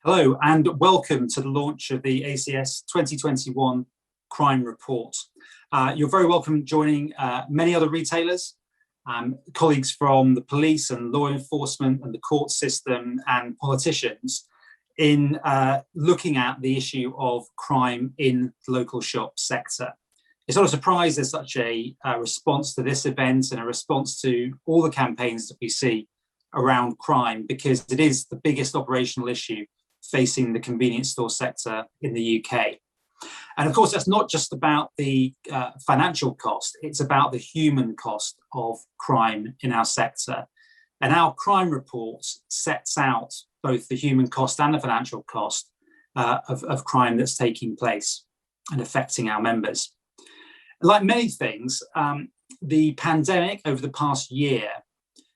Hello and welcome to the launch of the ACS 2021 Crime Report. You're very welcome joining many other retailers, colleagues from the police and law enforcement and the court system and politicians in looking at the issue of crime in the local shop sector. It's not a surprise there's such a response to this event and a response to all the campaigns that we see around crime, because it is the biggest operational issue facing the convenience store sector in the UK. And of course, that's not just about the financial cost, it's about the human cost of crime in our sector. And our crime report sets out both the human cost and the financial cost of crime that's taking place and affecting our members. Like many things, the pandemic over the past year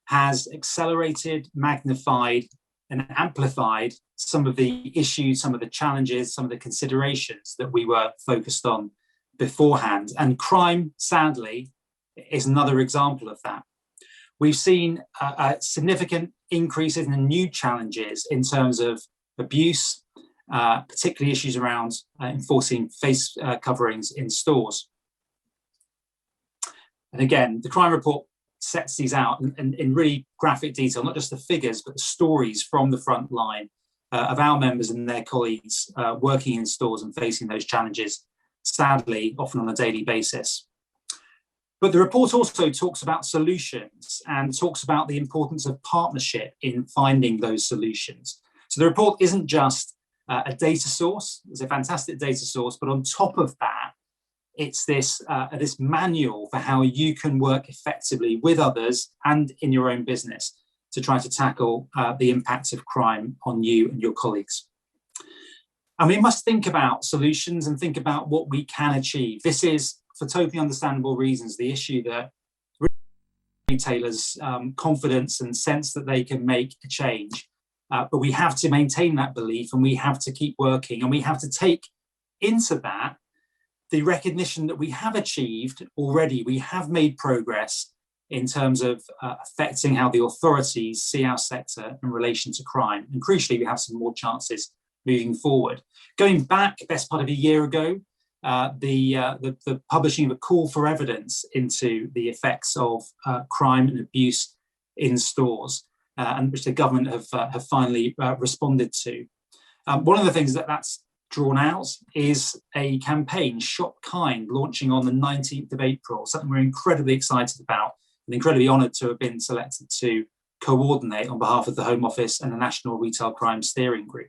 has accelerated, magnified, and amplified some of the issues, some of the challenges, some of the considerations that we were focused on beforehand. And crime, sadly, is another example of that. We've seen significant increases and new challenges in terms of abuse, particularly issues around enforcing face coverings in stores. And again, the crime report sets these out in really graphic detail, not just the figures, but the stories from the front line of our members and their colleagues working in stores and facing those challenges, sadly, often on a daily basis. But the report also talks about solutions and talks about the importance of partnership in finding those solutions. So the report isn't just a data source, it's a fantastic data source, but on top of that, it's this manual for how you can work effectively with others and in your own business to try to tackle the impacts of crime on you and your colleagues. And we must think about solutions and think about what we can achieve. This is, for totally understandable reasons, the issue that retailers' confidence and sense that they can make a change. But we have to maintain that belief, and we have to keep working, and we have to take into that the recognition that we have achieved already. We have made progress in terms of affecting how the authorities see our sector in relation to crime. And crucially, we have some more chances moving forward. Going back best part of a year ago, the publishing of a call for evidence into the effects of crime and abuse in stores, and which the government have finally responded to. One of the things that's drawn out is a campaign, Shop Kind, launching on the 19th of April, something we're incredibly excited about and incredibly honoured to have been selected to coordinate on behalf of the Home Office and the National Retail Crime Steering Group.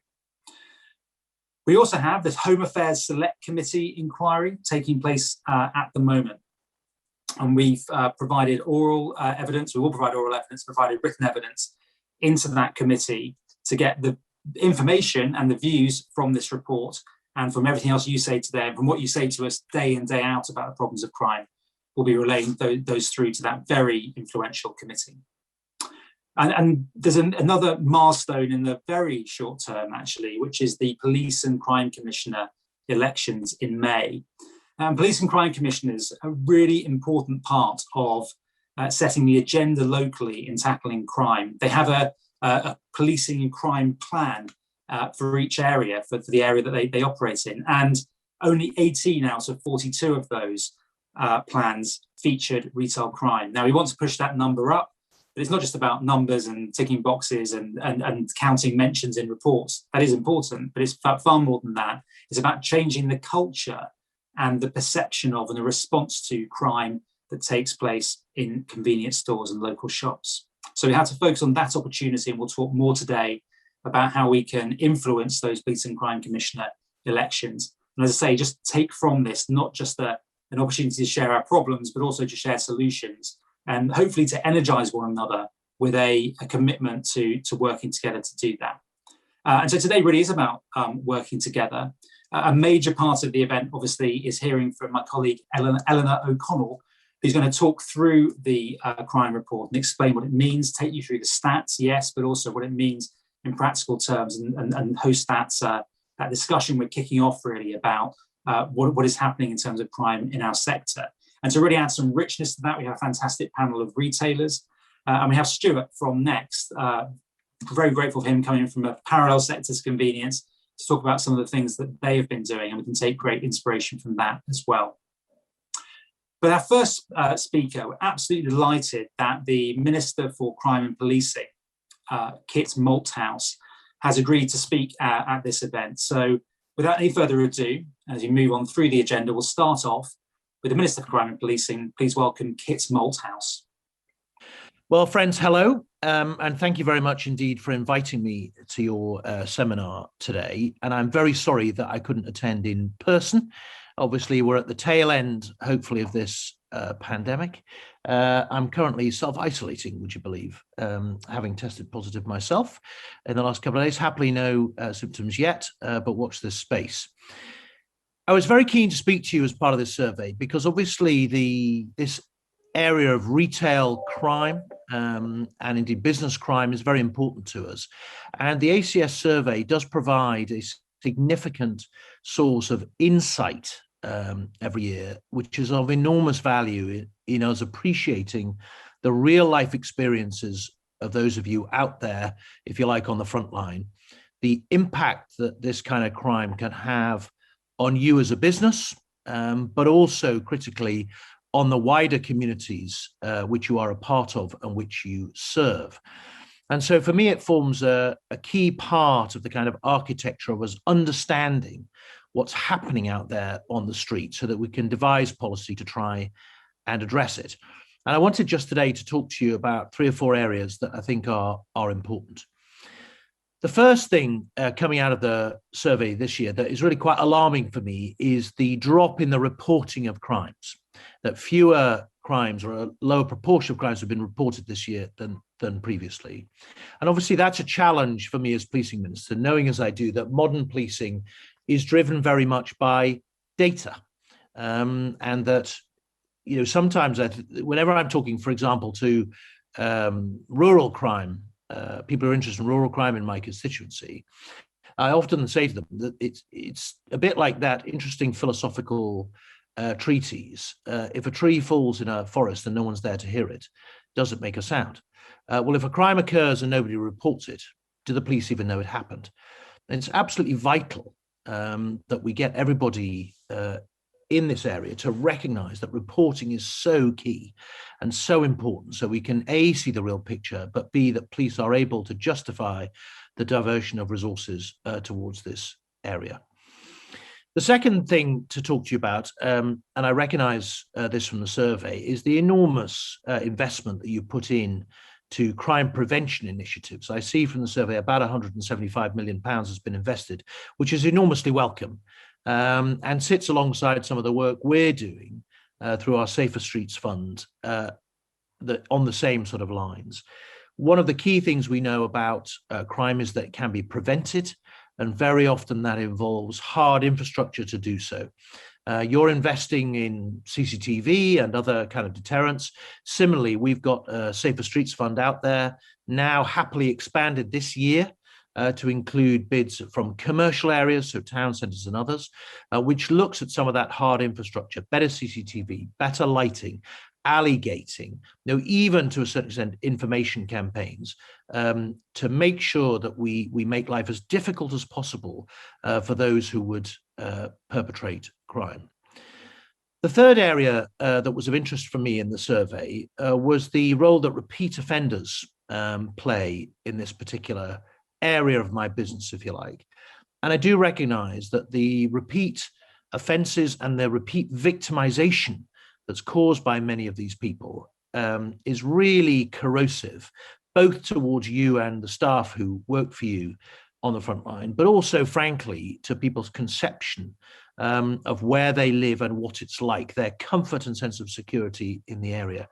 We also have the Home Affairs Select Committee inquiry taking place at the moment. And we've provided oral evidence, we will provide oral evidence, provided written evidence into that committee to get the information and the views from this report and from everything else you say today, and from what you say to us day in, day out about the problems of crime. We'll be relaying those through to that very influential committee. And there's another milestone in the very short term, actually, which is the Police and Crime Commissioner elections in May. Police and Crime Commissioners are a really important part of setting the agenda locally in tackling crime. They have a policing and crime plan for each area, for the area that they operate in. And only 18 out of 42 of those plans featured retail crime. Now, we want to push that number up, but it's not just about numbers and ticking boxes and counting mentions in reports. That is important, but it's far more than that. It's about changing the culture and the perception of and the response to crime that takes place in convenience stores and local shops. So we have to focus on that opportunity, and we'll talk more today about how we can influence those Police and Crime Commissioner elections. And as I say, just take from this not just an opportunity to share our problems, but also to share solutions, and hopefully to energise one another with a commitment to working together to do that. And so today really is about working together. A major part of the event, obviously, is hearing from my colleague Eleanor O'Connell, who's going to talk through the crime report and explain what it means, take you through the stats, yes, but also what it means in practical terms, and host that discussion we're kicking off really about what is happening in terms of crime in our sector. And to really add some richness to that, we have a fantastic panel of retailers, and we have Stewart from Next, very grateful for him coming in from a parallel sector's convenience to talk about some of the things that they have been doing, and we can take great inspiration from that as well. But our first speaker, we're absolutely delighted that the Minister for Crime and Policing, Kit Malthouse, has agreed to speak at this event. So without any further ado, as we move on through the agenda, we'll start off with the Minister for Crime and Policing. Please welcome Kit Malthouse. Well, friends, hello, and thank you very much indeed for inviting me to your seminar today. And I'm very sorry that I couldn't attend in person. Obviously, we're at the tail end, hopefully, of this pandemic. I'm currently self-isolating, would you believe, having tested positive myself in the last couple of days. Happily, no symptoms yet, but watch this space. I was very keen to speak to you as part of this survey because obviously this area of retail crime and indeed business crime is very important to us. And the ACS survey does provide a significant source of insight every year, which is of enormous value in us appreciating the real life experiences of those of you out there, if you like, on the front line, the impact that this kind of crime can have on you as a business, but also critically on the wider communities which you are a part of and which you serve. And so for me, it forms a key part of the kind of architecture of us understanding what's happening out there on the street so that we can devise policy to try and address it. And I wanted just today to talk to you about 3 or 4 areas that I think are important. The first thing coming out of the survey this year that is really quite alarming for me is the drop in the reporting of crimes, that fewer crimes or a lower proportion of crimes have been reported this year than previously. And obviously that's a challenge for me as policing minister, knowing as I do that modern policing is driven very much by data. And that, you know, sometimes whenever I'm talking, for example, to rural crime, people who are interested in rural crime in my constituency, I often say to them that it's a bit like that interesting philosophical treatise. If a tree falls in a forest and no one's there to hear it, does it make a sound? Well, if a crime occurs and nobody reports it, do the police even know it happened? And it's absolutely vital that we get everybody in this area to recognize that reporting is so key and so important, so we can A, see the real picture, but B, that police are able to justify the diversion of resources towards this area. The second thing to talk to you about, and I recognize this from the survey, is the enormous investment that you put in to crime prevention initiatives. I see from the survey about £175 million has been invested, which is enormously welcome. And sits alongside some of the work we're doing through our Safer Streets Fund on the same sort of lines. One of the key things we know about crime is that it can be prevented, and very often that involves hard infrastructure to do so. You're investing in CCTV and other kind of deterrents. Similarly, we've got a Safer Streets Fund out there, now happily expanded this year to include bids from commercial areas, so town centres and others, which looks at some of that hard infrastructure, better CCTV, better lighting, alley gating, even to a certain extent, information campaigns to make sure that we make life as difficult as possible for those who would perpetrate crime. The third area that was of interest for me in the survey was the role that repeat offenders play in this particular area of my business, if you like. And I do recognize that the repeat offenses and the repeat victimization that's caused by many of these people is really corrosive, both towards you and the staff who work for you on the front line, but also, frankly, to people's conception of where they live and what it's like, their comfort and sense of security in the area.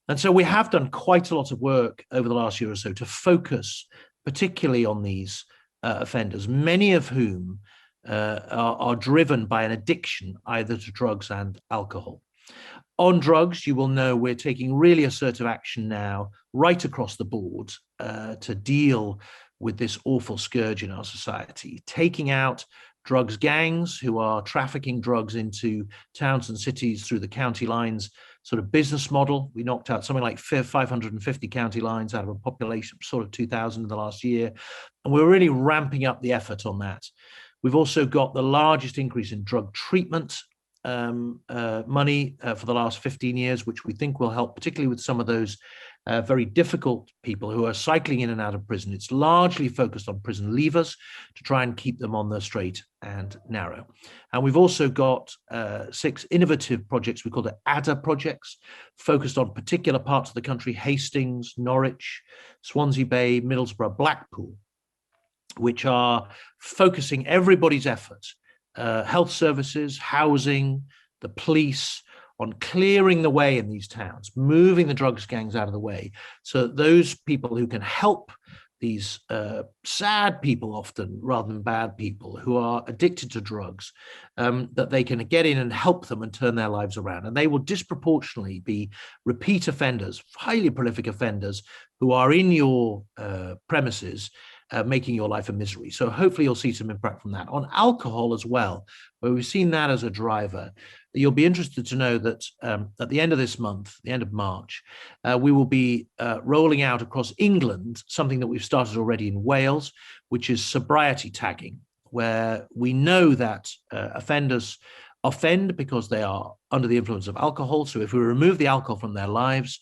And so we have done quite a lot of work over the last year or so to focus particularly on these offenders, many of whom are driven by an addiction either to drugs and alcohol. On drugs, you will know we're taking really assertive action now right across the board to deal with this awful scourge in our society, taking out drugs gangs who are trafficking drugs into towns and cities through the county lines sort of business model. We knocked out something like 550 county lines out of a population of sort of 2,000 in the last year. And we're really ramping up the effort on that. We've also got the largest increase in drug treatment money for the last 15 years, which we think will help, particularly with some of those very difficult people who are cycling in and out of prison. It's largely focused on prison leavers to try and keep them on the straight and narrow. And we've also got 6 innovative projects we call the ADA projects, focused on particular parts of the country: Hastings, Norwich, Swansea Bay, Middlesbrough, Blackpool, which are focusing everybody's efforts, health services, housing, the police, on clearing the way in these towns, moving the drugs gangs out of the way, so that those people who can help these sad people, often rather than bad people, who are addicted to drugs, that they can get in and help them and turn their lives around. And they will disproportionately be repeat offenders, highly prolific offenders, who are in your premises, making your life a misery. So hopefully you'll see some impact from that. On alcohol as well, where we've seen that as a driver, you'll be interested to know that at the end of this month, the end of March, we will be rolling out across England something that we've started already in Wales, which is sobriety tagging, where we know that offenders offend because they are under the influence of alcohol. So if we remove the alcohol from their lives,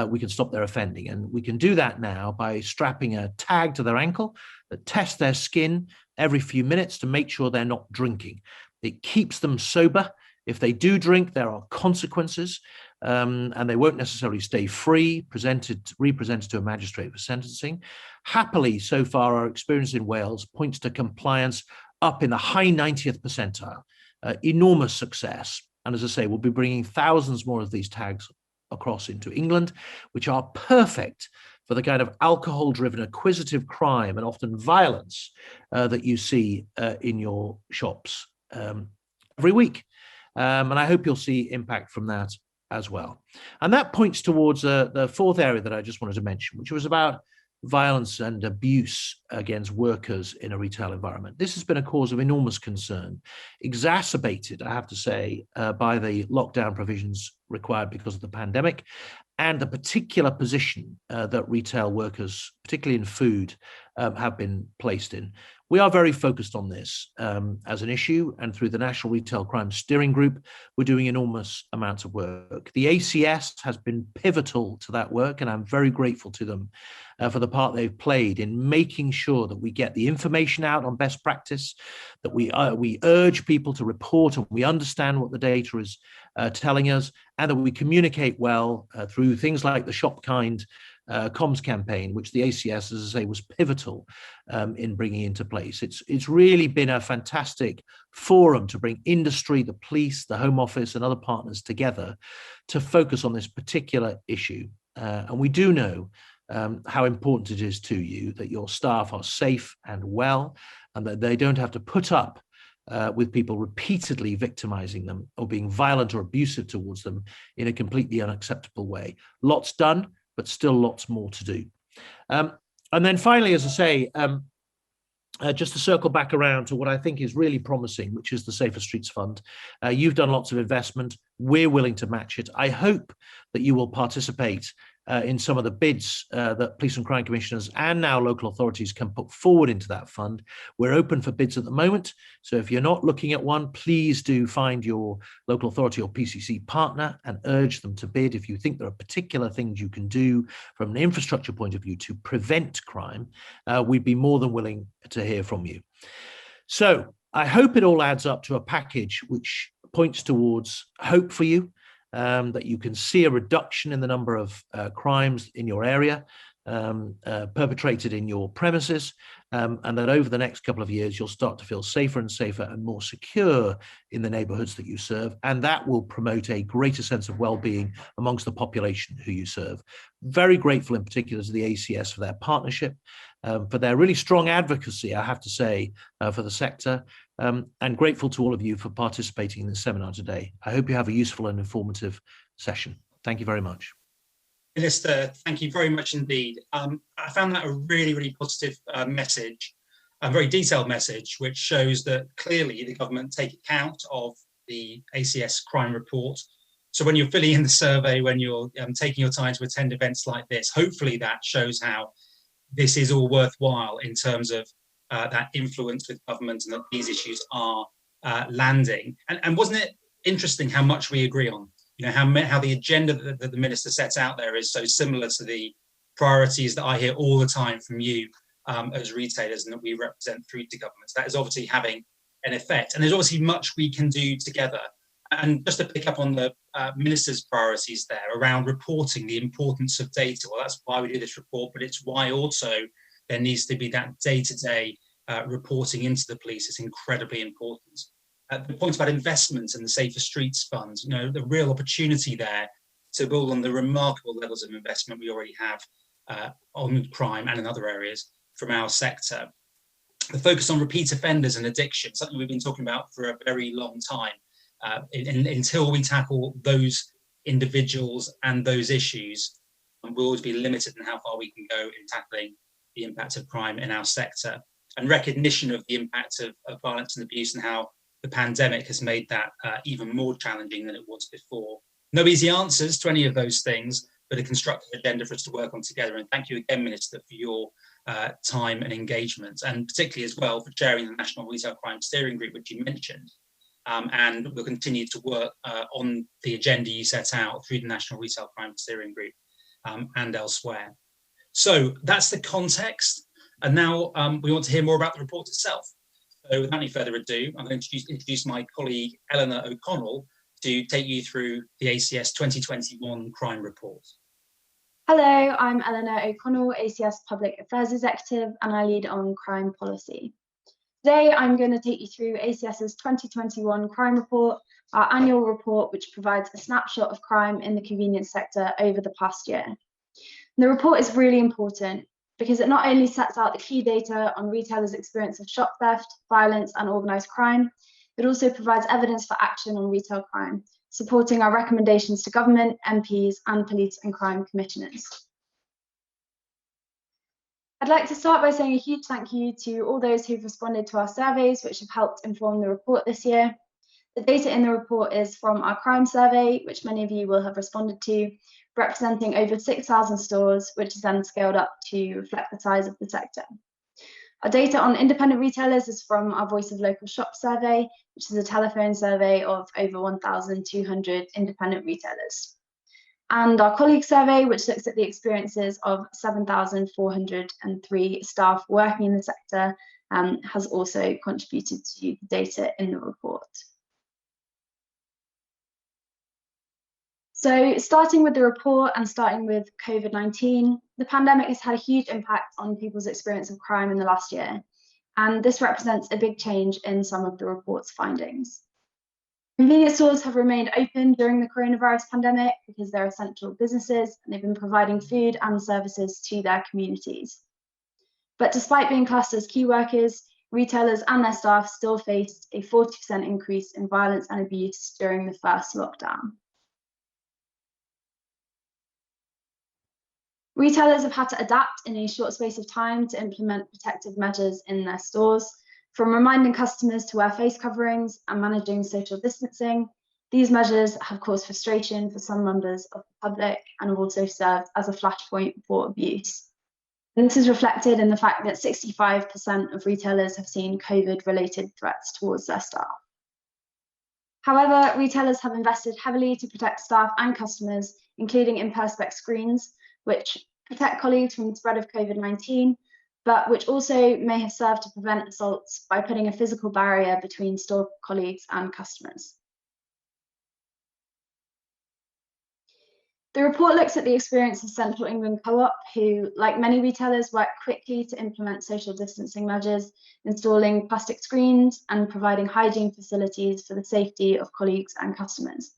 we can stop their offending. And we can do that now by strapping a tag to their ankle that tests their skin every few minutes to make sure they're not drinking. It keeps them sober. If they do drink, there are consequences, and they won't necessarily stay free, represented to a magistrate for sentencing. Happily, so far, our experience in Wales points to compliance up in the high 90th percentile. Enormous success. And as I say, we'll be bringing thousands more of these tags across into England, which are perfect for the kind of alcohol-driven acquisitive crime and often violence that you see in your shops every week. And I hope you'll see impact from that as well. And that points towards the fourth area that I just wanted to mention, which was about violence and abuse against workers in a retail environment. This has been a cause of enormous concern, exacerbated, I have to say, by the lockdown provisions required because of the pandemic and the particular position that retail workers, particularly in food, have been placed in. We are very focused on this as an issue, and through the National Retail Crime Steering Group, we're doing enormous amounts of work. The ACS has been pivotal to that work, and I'm very grateful to them for the part they've played in making sure that we get the information out on best practice, that we urge people to report and we understand what the data is telling us, and that we communicate well through things like the Shop Kind comms campaign, which the ACS, as I say, was pivotal in bringing into place. It's really been a fantastic forum to bring industry, the police, the Home Office, and other partners together to focus on this particular issue. And we do know how important it is to you that your staff are safe and well, and that they don't have to put up with people repeatedly victimizing them or being violent or abusive towards them in a completely unacceptable way. Lots done, but still lots more to do. And then finally, as I say, just to circle back around to what I think is really promising, which is the Safer Streets Fund. You've done lots of investment. We're willing to match it. I hope that you will participate in some of the bids that police and crime commissioners and now local authorities can put forward into that fund. We're open for bids at the moment. So if you're not looking at one, please do find your local authority or PCC partner and urge them to bid. If you think there are particular things you can do from an infrastructure point of view to prevent crime, we'd be more than willing to hear from you. So I hope it all adds up to a package which points towards hope for you, that you can see a reduction in the number of crimes in your area perpetrated in your premises, and that over the next couple of years, you'll start to feel safer and safer and more secure in the neighborhoods that you serve. And that will promote a greater sense of well-being amongst the population who you serve. Very grateful in particular to the ACS for their partnership, for their really strong advocacy, I have to say, for the sector, and grateful to all of you for participating in this seminar today. I hope you have a useful and informative session. Thank you very much. Minister, thank you very much indeed. I found that a really, really positive message, a very detailed message, which shows that clearly the government take account of the ACS crime report, So when you're filling in the survey, when you're taking your time to attend events like this, hopefully that shows how this is all worthwhile in terms of that influence with government and that these issues are landing. And wasn't it interesting how much we agree on? You know, how the agenda that the minister sets out there is so similar to the priorities that I hear all the time from you as retailers and that we represent through to governments. That is obviously having an effect. And there's obviously much we can do together. And just to pick up on the minister's priorities there around reporting the importance of data, well, that's why we do this report, but it's why also there needs to be that day-to-day reporting into the police. It's incredibly important. The point about investment and the Safer Streets Fund, you know, the real opportunity there to build on the remarkable levels of investment we already have on crime and in other areas from our sector. The focus on repeat offenders and addiction, something we've been talking about for a very long time. Until we tackle those individuals and those issues, we'll always be limited in how far we can go in tackling the impact of crime in our sector. And recognition of the impact of violence and abuse and how the pandemic has made that even more challenging than it was before. No easy answers to any of those things, but a constructive agenda for us to work on together. And thank you again, Minister, for your time and engagement, and particularly as well for chairing the National Retail Crime Steering Group, which you mentioned. And we'll continue to work on the agenda you set out through the National Retail Crime Steering Group and elsewhere. So that's the context. And now we want to hear more about the report itself. So without any further ado, I'm going to introduce my colleague, Eleanor O'Connell, to take you through the ACS 2021 crime report. Hello, I'm Eleanor O'Connell, ACS Public Affairs Executive, and I lead on crime policy. Today, I'm going to take you through ACS's 2021 crime report, our annual report, which provides a snapshot of crime in the convenience sector over the past year. The report is really important because it not only sets out the key data on retailers' experience of shop theft, violence, and organised crime, it also provides evidence for action on retail crime, supporting our recommendations to government, MPs, and police and crime commissioners. I'd like to start by saying a huge thank you to all those who've responded to our surveys, which have helped inform the report this year. The data in the report is from our crime survey, which many of you will have responded to, representing over 6,000 stores, which is then scaled up to reflect the size of the sector. Our data on independent retailers is from our Voice of Local Shop survey, which is a telephone survey of over 1,200 independent retailers. And our colleague survey, which looks at the experiences of 7,403 staff working in the sector, has also contributed to the data in the report. So starting with the report and starting with COVID-19, the pandemic has had a huge impact on people's experience of crime in the last year, and this represents a big change in some of the report's findings. Convenience stores have remained open during the coronavirus pandemic because they're essential businesses and they've been providing food and services to their communities. But despite being classed as key workers, retailers and their staff still faced a 40% increase in violence and abuse during the first lockdown. Retailers have had to adapt in a short space of time to implement protective measures in their stores. From reminding customers to wear face coverings and managing social distancing, these measures have caused frustration for some members of the public and have also served as a flashpoint for abuse. And this is reflected in the fact that 65% of retailers have seen COVID-related threats towards their staff. However, retailers have invested heavily to protect staff and customers, including in Perspex screens, which protect colleagues from the spread of COVID-19, but which also may have served to prevent assaults by putting a physical barrier between store colleagues and customers. The report looks at the experience of Central England Co-op, who, like many retailers, worked quickly to implement social distancing measures, installing plastic screens and providing hygiene facilities for the safety of colleagues and customers.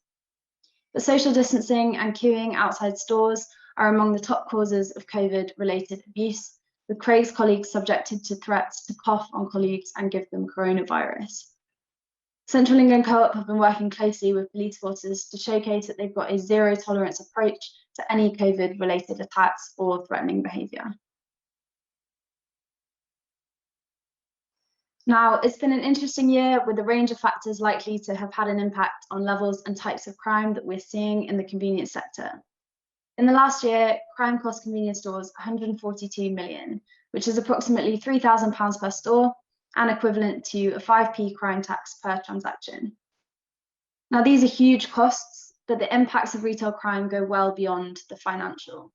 But social distancing and queuing outside stores are among the top causes of COVID-related abuse, with Craig's colleagues subjected to threats to cough on colleagues and give them coronavirus. Central England Co-op have been working closely with police forces to showcase that they've got a zero-tolerance approach to any COVID-related attacks or threatening behaviour. Now, it's been an interesting year with a range of factors likely to have had an impact on levels and types of crime that we're seeing in the convenience sector. In the last year, crime cost convenience stores 142 million, which is approximately £3,000 per store and equivalent to a 5p crime tax per transaction. Now, these are huge costs, but the impacts of retail crime go well beyond the financial.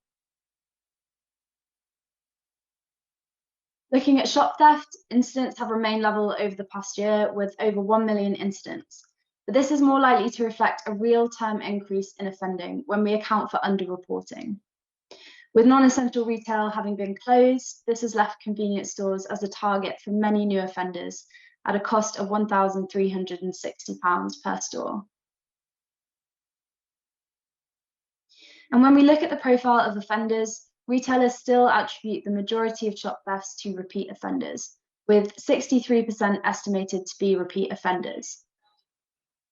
Looking at shop theft, incidents have remained level over the past year with over 1 million incidents. But this is more likely to reflect a real-term increase in offending when we account for underreporting. With non-essential retail having been closed, this has left convenience stores as a target for many new offenders at a cost of £1,360 per store. And when we look at the profile of offenders, retailers still attribute the majority of shop thefts to repeat offenders, with 63% estimated to be repeat offenders.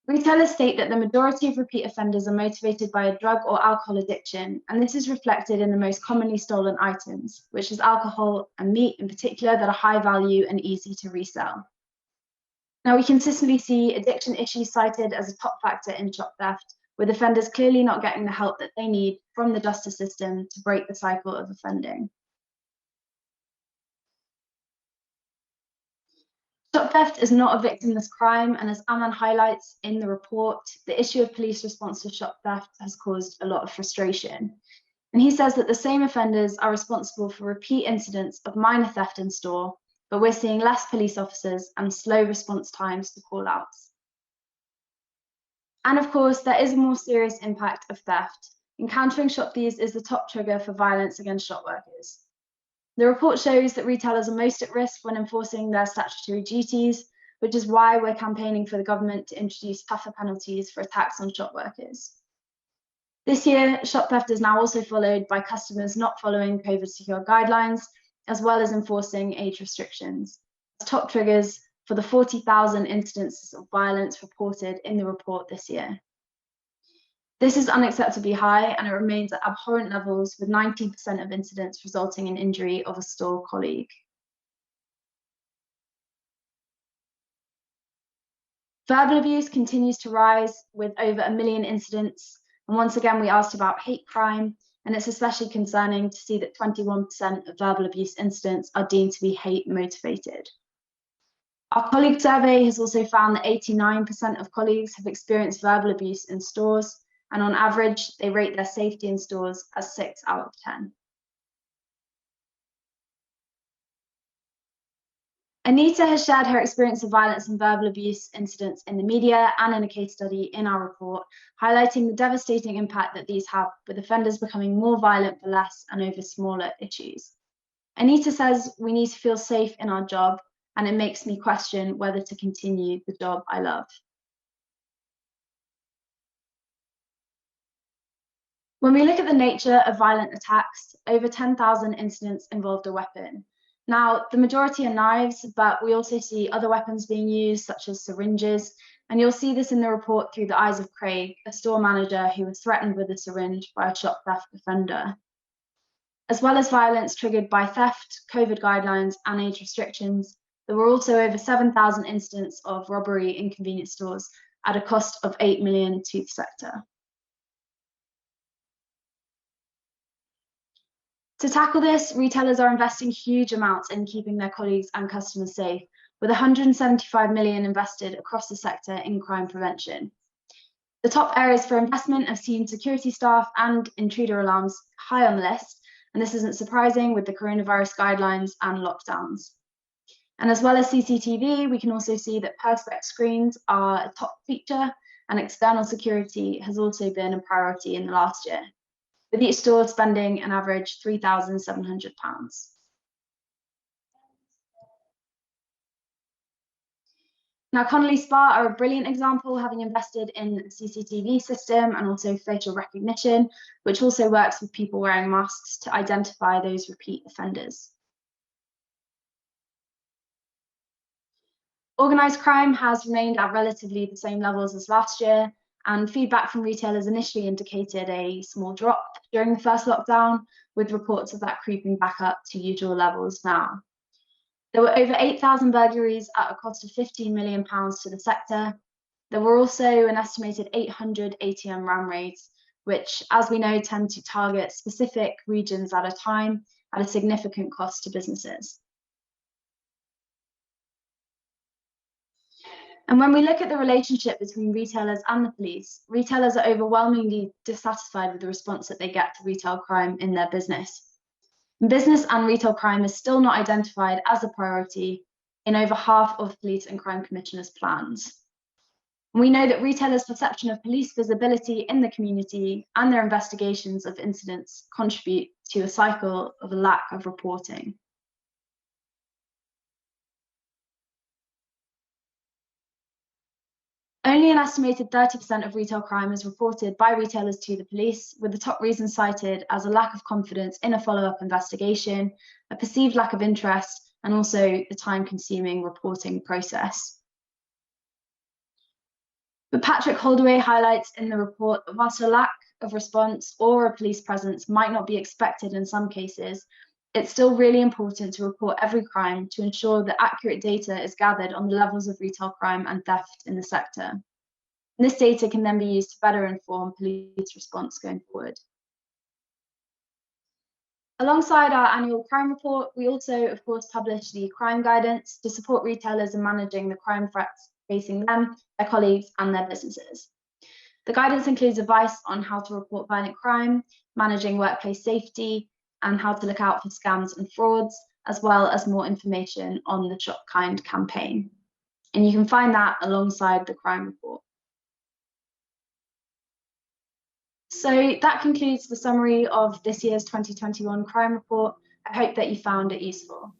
Retailers state that the majority of repeat offenders are motivated by a drug or alcohol addiction, and this is reflected in the most commonly stolen items, which is alcohol and meat in particular that are high value and easy to resell. Now, we consistently see addiction issues cited as a top factor in shop theft, with offenders clearly not getting the help that they need from the justice system to break the cycle of offending. Shop theft is not a victimless crime, and as Aman highlights in the report, the issue of police response to shop theft has caused a lot of frustration. And he says that the same offenders are responsible for repeat incidents of minor theft in store, but we're seeing less police officers and slow response times to call-outs. And of course, there is a more serious impact of theft. Encountering shop thieves is the top trigger for violence against shop workers. The report shows that retailers are most at risk when enforcing their statutory duties, which is why we're campaigning for the government to introduce tougher penalties for attacks on shop workers. This year, shop theft is now also followed by customers not following COVID-secure guidelines, as well as enforcing age restrictions, as top triggers for the 40,000 instances of violence reported in the report this year. This is unacceptably high, and it remains at abhorrent levels, with 19% of incidents resulting in injury of a store colleague. Verbal abuse continues to rise, with over 1 million incidents. And once again, we asked about hate crime, and it's especially concerning to see that 21% of verbal abuse incidents are deemed to be hate motivated. Our colleague survey has also found that 89% of colleagues have experienced verbal abuse in stores, and on average, they rate their safety in stores as 6 out of 10. Anita has shared her experience of violence and verbal abuse incidents in the media and in a case study in our report, highlighting the devastating impact that these have, with offenders becoming more violent for less and over smaller issues. Anita says, "We need to feel safe in our job, and it makes me question whether to continue the job I love." When we look at the nature of violent attacks, over 10,000 incidents involved a weapon. Now, the majority are knives, but we also see other weapons being used, such as syringes, and you'll see this in the report through the eyes of Craig, a store manager who was threatened with a syringe by a shop theft offender. As well as violence triggered by theft, COVID guidelines, and age restrictions, there were also over 7,000 incidents of robbery in convenience stores at a cost of 8 million to the sector. To tackle this, retailers are investing huge amounts in keeping their colleagues and customers safe, with 175 million invested across the sector in crime prevention. The top areas for investment have seen security staff and intruder alarms high on the list, and this isn't surprising with the coronavirus guidelines and lockdowns. And as well as CCTV, we can also see that perspex screens are a top feature, and external security has also been a priority in the last year, with each store spending an average £3,700. Now, Connolly Spa are a brilliant example, having invested in a CCTV system and also facial recognition, which also works with people wearing masks to identify those repeat offenders. Organised crime has remained at relatively the same levels as last year, and feedback from retailers initially indicated a small drop during the first lockdown, with reports of that creeping back up to usual levels now. There were over 8,000 burglaries at a cost of £15 million to the sector. There were also an estimated 800 ATM ram raids, which, as we know, tend to target specific regions at a time at a significant cost to businesses. And when we look at the relationship between retailers and the police, retailers are overwhelmingly dissatisfied with the response that they get to retail crime in their business. Business and retail crime is still not identified as a priority in over half of police and crime commissioners' plans. We know that retailers' perception of police visibility in the community and their investigations of incidents contribute to a cycle of a lack of reporting. Only an estimated 30% of retail crime is reported by retailers to the police, with the top reasons cited as a lack of confidence in a follow-up investigation, a perceived lack of interest, and also the time-consuming reporting process. But Patrick Holdaway highlights in the report that whilst a lack of response or a police presence might not be expected in some cases, it's still really important to report every crime to ensure that accurate data is gathered on the levels of retail crime and theft in the sector. And this data can then be used to better inform police response going forward. Alongside our annual crime report, we also, of course, publish the crime guidance to support retailers in managing the crime threats facing them, their colleagues, and their businesses. The guidance includes advice on how to report violent crime, managing workplace safety, and how to look out for scams and frauds, as well as more information on the Shop Kind campaign. And you can find that alongside the crime report. So that concludes the summary of this year's 2021 crime report. I hope that you found it useful.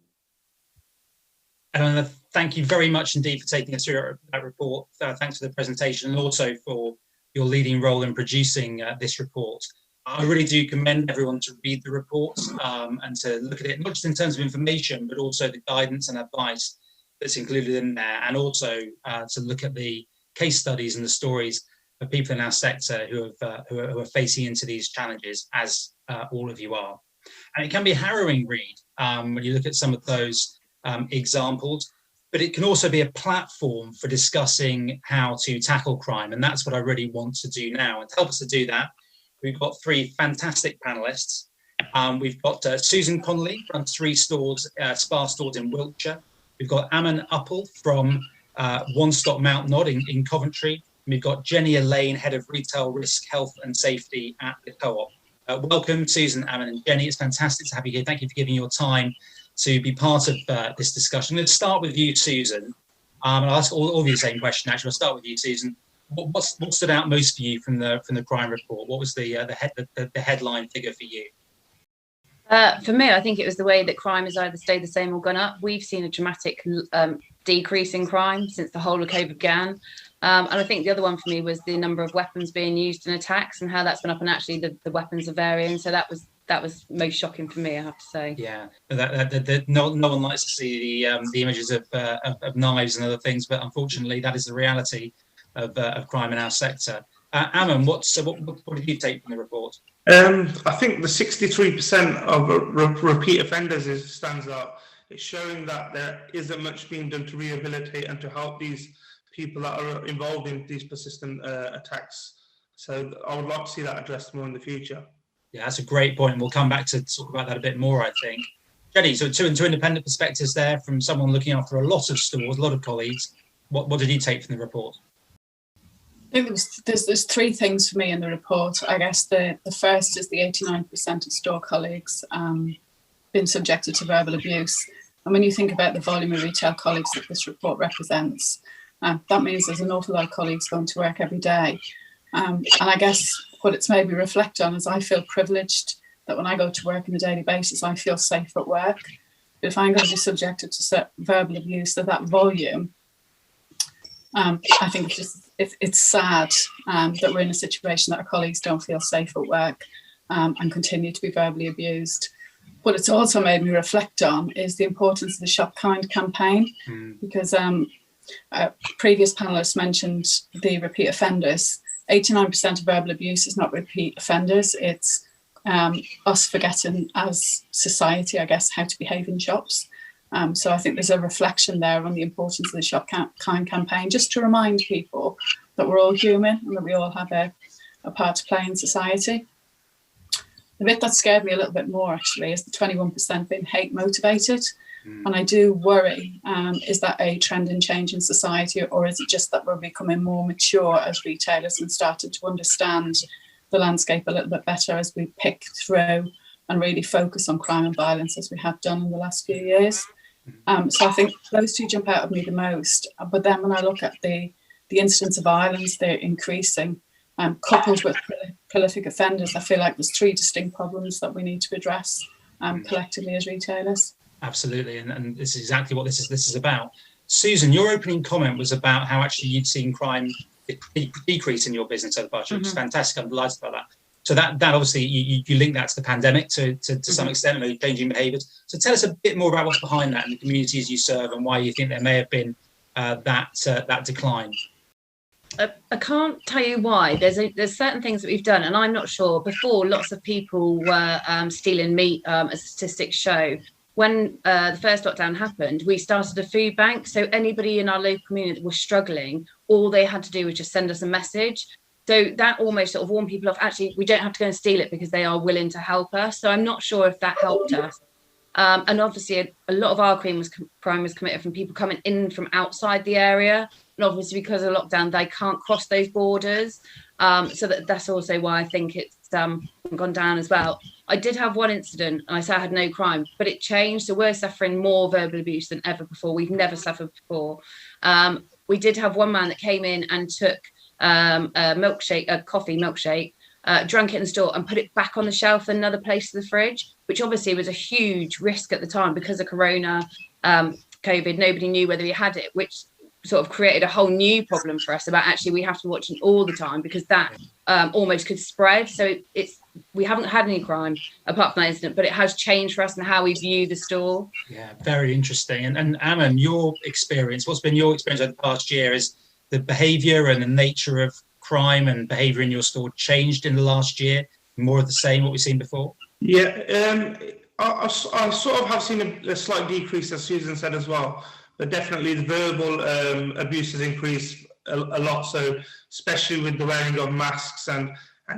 And thank you very much indeed for taking us through that report. Thanks for the presentation and also for your leading role in producing this report. I really do commend everyone to read the report and to look at it, not just in terms of information, but also the guidance and advice that's included in there, and also to look at the case studies and the stories of people in our sector who are facing into these challenges, as all of you are. And it can be a harrowing read when you look at some of those examples, but it can also be a platform for discussing how to tackle crime. And that's what I really want to do now. And to help us to do that, we've got three fantastic panelists. We've got Susan Connolly, runs 3 stores, Spa stores in Wiltshire. We've got Ammon Uppel from One Stop Mount Nod in Coventry. And we've got Jenny Elaine, Head of Retail Risk, Health and Safety at the Co-op. Welcome, Susan, Ammon and Jenny. It's fantastic to have you here. Thank you for giving your time to be part of this discussion. Let's start with you, Susan. And I'll ask all of you the same question, actually. I'll start with you, Susan. What stood out most for you from the crime report? What was the headline figure for you? For me, I think it was the way that crime has either stayed the same or gone up. We've seen a dramatic decrease in crime since the whole of COVID began. And I think the other one for me was the number of weapons being used in attacks and how that's gone up, and actually the weapons are varying. So that was most shocking for me, I have to say. Yeah, no one likes to see the images of knives and other things, but unfortunately that is the reality of crime in our sector. Ammon, what did you take from the report? I think the 63% of repeat offenders stands out. It's showing that there isn't much being done to rehabilitate and to help these people that are involved in these persistent attacks. So I would like to see that addressed more in the future. Yeah, that's a great point. We'll come back to talk about that a bit more, I think. Jenny, so two independent perspectives there from someone looking after a lot of stores, a lot of colleagues. What did you take from the report? I think there's 3 things for me in the report. I guess the first is the 89% of store colleagues been subjected to verbal abuse. And when you think about the volume of retail colleagues that this report represents, that means there's an awful lot of colleagues going to work every day. And I guess what it's made me reflect on is I feel privileged that when I go to work on a daily basis, I feel safe at work. But if I'm going to be subjected to verbal abuse of that volume, I think it's sad that we're in a situation that our colleagues don't feel safe at work and continue to be verbally abused. What it's also made me reflect on is the importance of the Shop Kind campaign, because previous panelists mentioned the repeat offenders. 89% of verbal abuse is not repeat offenders. It's us forgetting as society, I guess, how to behave in shops. So I think there's a reflection there on the importance of the Shop Kind campaign, just to remind people that we're all human and that we all have a part to play in society. The bit that scared me a little bit more, actually, is the 21% being hate motivated. And I do worry, is that a trend and change in society, or is it just that we're becoming more mature as retailers and started to understand the landscape a little bit better as we pick through and really focus on crime and violence as we have done in the last few years? So I think those two jump out at me the most. But then when I look at the incidence of violence, they're increasing. Coupled with prolific offenders, I feel like there's three distinct problems that we need to address collectively as retailers. Absolutely, and this is exactly what this is about. Susan, your opening comment was about how actually you'd seen crime decrease in your business over the past year, which is fantastic. I'm delighted about that. So that obviously you link that to the pandemic to some extent, and changing behaviours. So tell us a bit more about what's behind that and the communities you serve, and why you think there may have been that decline. I can't tell you why. There's certain things that we've done, and I'm not sure. Before, lots of people were stealing meat, as statistics show. When the first lockdown happened, we started a food bank. So anybody in our local community that was struggling, all they had to do was just send us a message. So that almost sort of warned people off. Actually, we don't have to go and steal it because they are willing to help us. So I'm not sure if that helped us. And obviously, a lot of our crime was committed from people coming in from outside the area. And obviously, because of lockdown, they can't cross those borders. So that's also why I think it's gone down as well. I did have one incident, and I said I had no crime, but it changed. So we're suffering more verbal abuse than ever before. We've never suffered before. We did have one man that came in and took a coffee milkshake, drank it in the store and put it back on the shelf in another place of the fridge, which obviously was a huge risk at the time because of Corona, COVID. Nobody knew whether he had it, which sort of created a whole new problem for us about actually we have to watch it all the time because that almost could spread. So we haven't had any crime apart from that incident, but it has changed for us and how we view the store. Yeah, very interesting. And Ammon, your experience, what's been your experience over the past year? Is the behaviour and the nature of crime and behaviour in your store changed in the last year? More of the same, what we've seen before? Yeah, I sort of have seen a slight decrease, as Susan said as well. But definitely the verbal abuse has increased a lot. So especially with the wearing of masks, and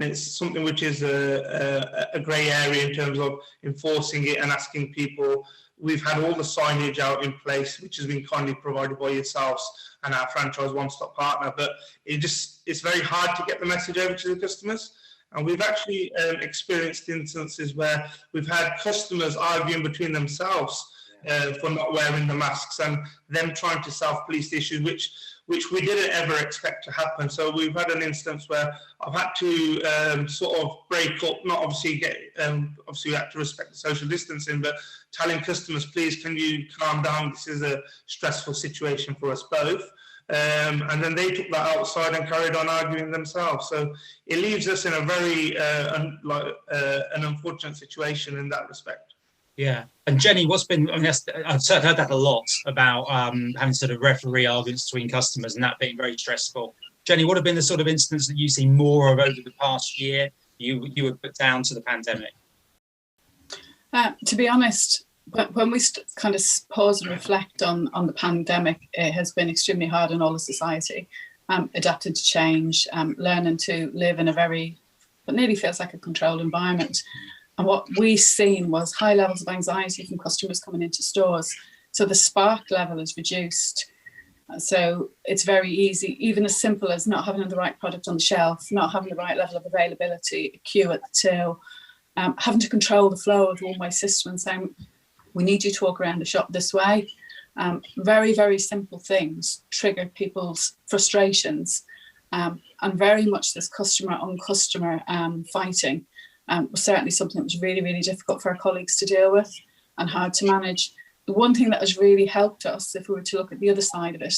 it's something which is a grey area in terms of enforcing it and asking people. We've had all the signage out in place, which has been kindly provided by yourselves and our franchise one-stop partner. But it's very hard to get the message over to the customers. And we've actually experienced instances where we've had customers arguing between themselves for not wearing the masks, and them trying to self-police the issues, which we didn't ever expect to happen. So we've had an instance where I've had to sort of break up, not obviously obviously we have to respect the social distancing, but telling customers, please, can you calm down? This is a stressful situation for us both. And then they took that outside and carried on arguing themselves. So it leaves us in a very an unfortunate situation in that respect. Yeah, and Jenny, what's been? I mean, I've heard that a lot about having sort of referee arguments between customers and that being very stressful. Jenny, what have been the sort of incidents that you've seen more of over the past year? You would put down to the pandemic. To be honest, when we kind of pause and reflect on the pandemic, it has been extremely hard on all of society, adapting to change, learning to live in a what nearly feels like a controlled environment. And what we've seen was high levels of anxiety from customers coming into stores. So the spark level is reduced. So it's very easy, even as simple as not having the right product on the shelf, not having the right level of availability, a queue at the till, having to control the flow of the one-way system and saying, we need you to walk around the shop this way. Very, very simple things trigger people's frustrations. And very much this customer on customer fighting was certainly something that was really, really difficult for our colleagues to deal with and hard to manage. The one thing that has really helped us, if we were to look at the other side of it,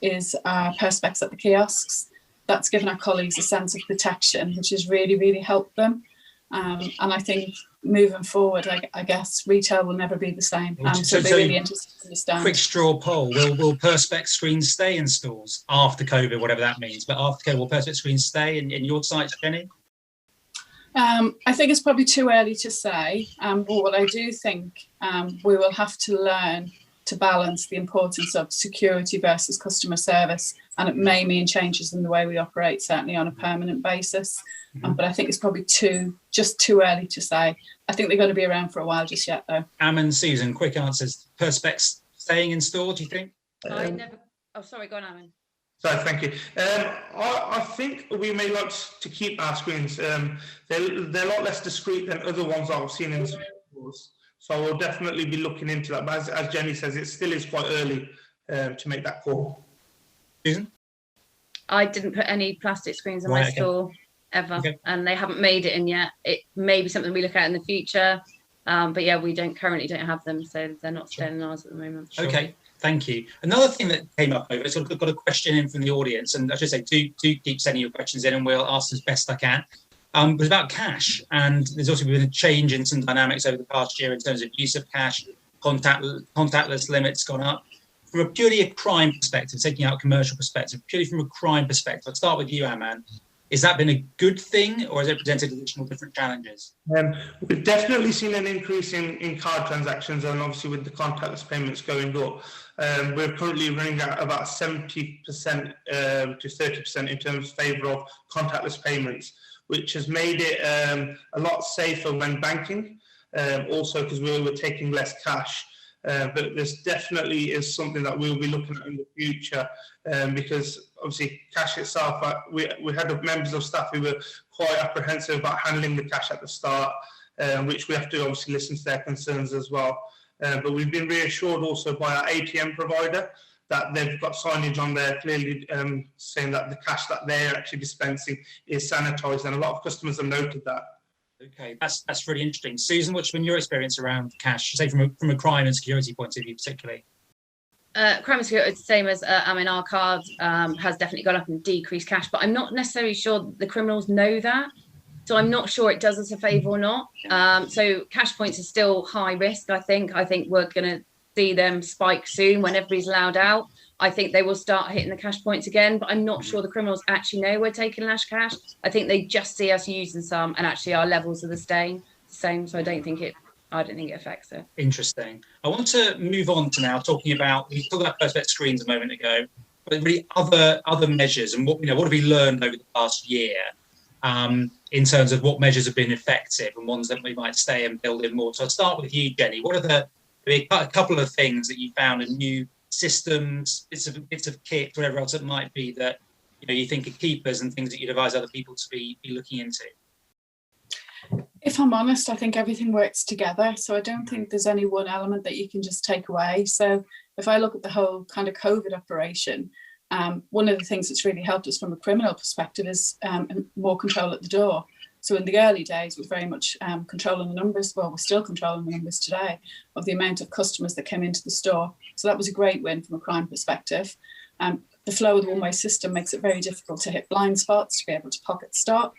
is our perspex at the kiosks. That's given our colleagues a sense of protection, which has really, really helped them. And I think moving forward, I guess retail will never be the same. So it'll be really interesting to understand. Quick straw poll: Will perspex screens stay in stores after COVID, whatever that means? But after COVID, will perspex screens stay in your sites, Jenny? I think it's probably too early to say, but what I do think we will have to learn to balance the importance of security versus customer service, and it may mean changes in the way we operate, certainly on a permanent basis. But I think it's probably just too early to say. I think they're going to be around for a while just yet, though. Ammon, Susan, quick answers. Perspex staying in store, do you think? I never. Oh, sorry, go on, Ammon. So thank you. I think we may like to keep our screens. They're a lot less discreet than other ones I've seen in stores. So we'll definitely be looking into that. But as Jenny says, it still is quite early to make that call. Susan? I didn't put any plastic screens in my store ever, and they haven't made it in yet. It may be something we look at in the future, but yeah, we currently don't have them, so they're not staying in ours at the moment. Okay. Thank you. Another thing that came up over, so I've got a question in from the audience, and I should say, do keep sending your questions in, and we'll ask as best I can. It was about cash, and there's also been a change in some dynamics over the past year in terms of use of cash. Contactless limits gone up. From a purely crime perspective, taking out a commercial perspective, purely from a crime perspective, I'll start with you, Aman. Has that been a good thing, or has it presented additional different challenges? We've definitely seen an increase in card transactions, and obviously with the contactless payments going up, we're currently running at about 70% to 30% in terms of favour of contactless payments, which has made it a lot safer when banking, also because we're taking less cash. But this definitely is something that we'll be looking at in the future, because obviously cash itself, we had members of staff who were quite apprehensive about handling the cash at the start, which we have to obviously listen to their concerns as well. But we've been reassured also by our ATM provider that they've got signage on there clearly saying that the cash that they're actually dispensing is sanitised, and a lot of customers have noted that. Okay, that's really interesting. Susan, what's been your experience around cash, say from a crime and security point of view particularly? Crime and security, it's the same as our card has definitely gone up and decreased cash, but I'm not necessarily sure the criminals know that. So I'm not sure it does us a favour or not. So cash points are still high risk, I think. I think we're going to see them spike soon when everybody's allowed out. I think they will start hitting the cash points again, but I'm not sure the criminals actually know we're taking less cash. I think they just see us using some, and actually our levels are the same. So I don't think it affects it. Interesting. I want to move on to now talking about, we talked about Perspex screens a moment ago, but really other measures, and what have we learned over the past year in terms of what measures have been effective and ones that we might stay and build in more. So I'll start with you, Jenny. What are a couple of things that you found in new systems, bits of kit, whatever else it might be, that you think are keepers and things that you'd advise other people to be looking into? If I'm honest, I think everything works together. So I don't think there's any one element that you can just take away. So if I look at the whole kind of COVID operation, one of the things that's really helped us from a criminal perspective is more control at the door. So in the early days, we're very much controlling the numbers. Well, we're still controlling the numbers today of the amount of customers that came into the store. So that was a great win from a crime perspective. The flow of the one-way system makes it very difficult to hit blind spots, to be able to pocket stock.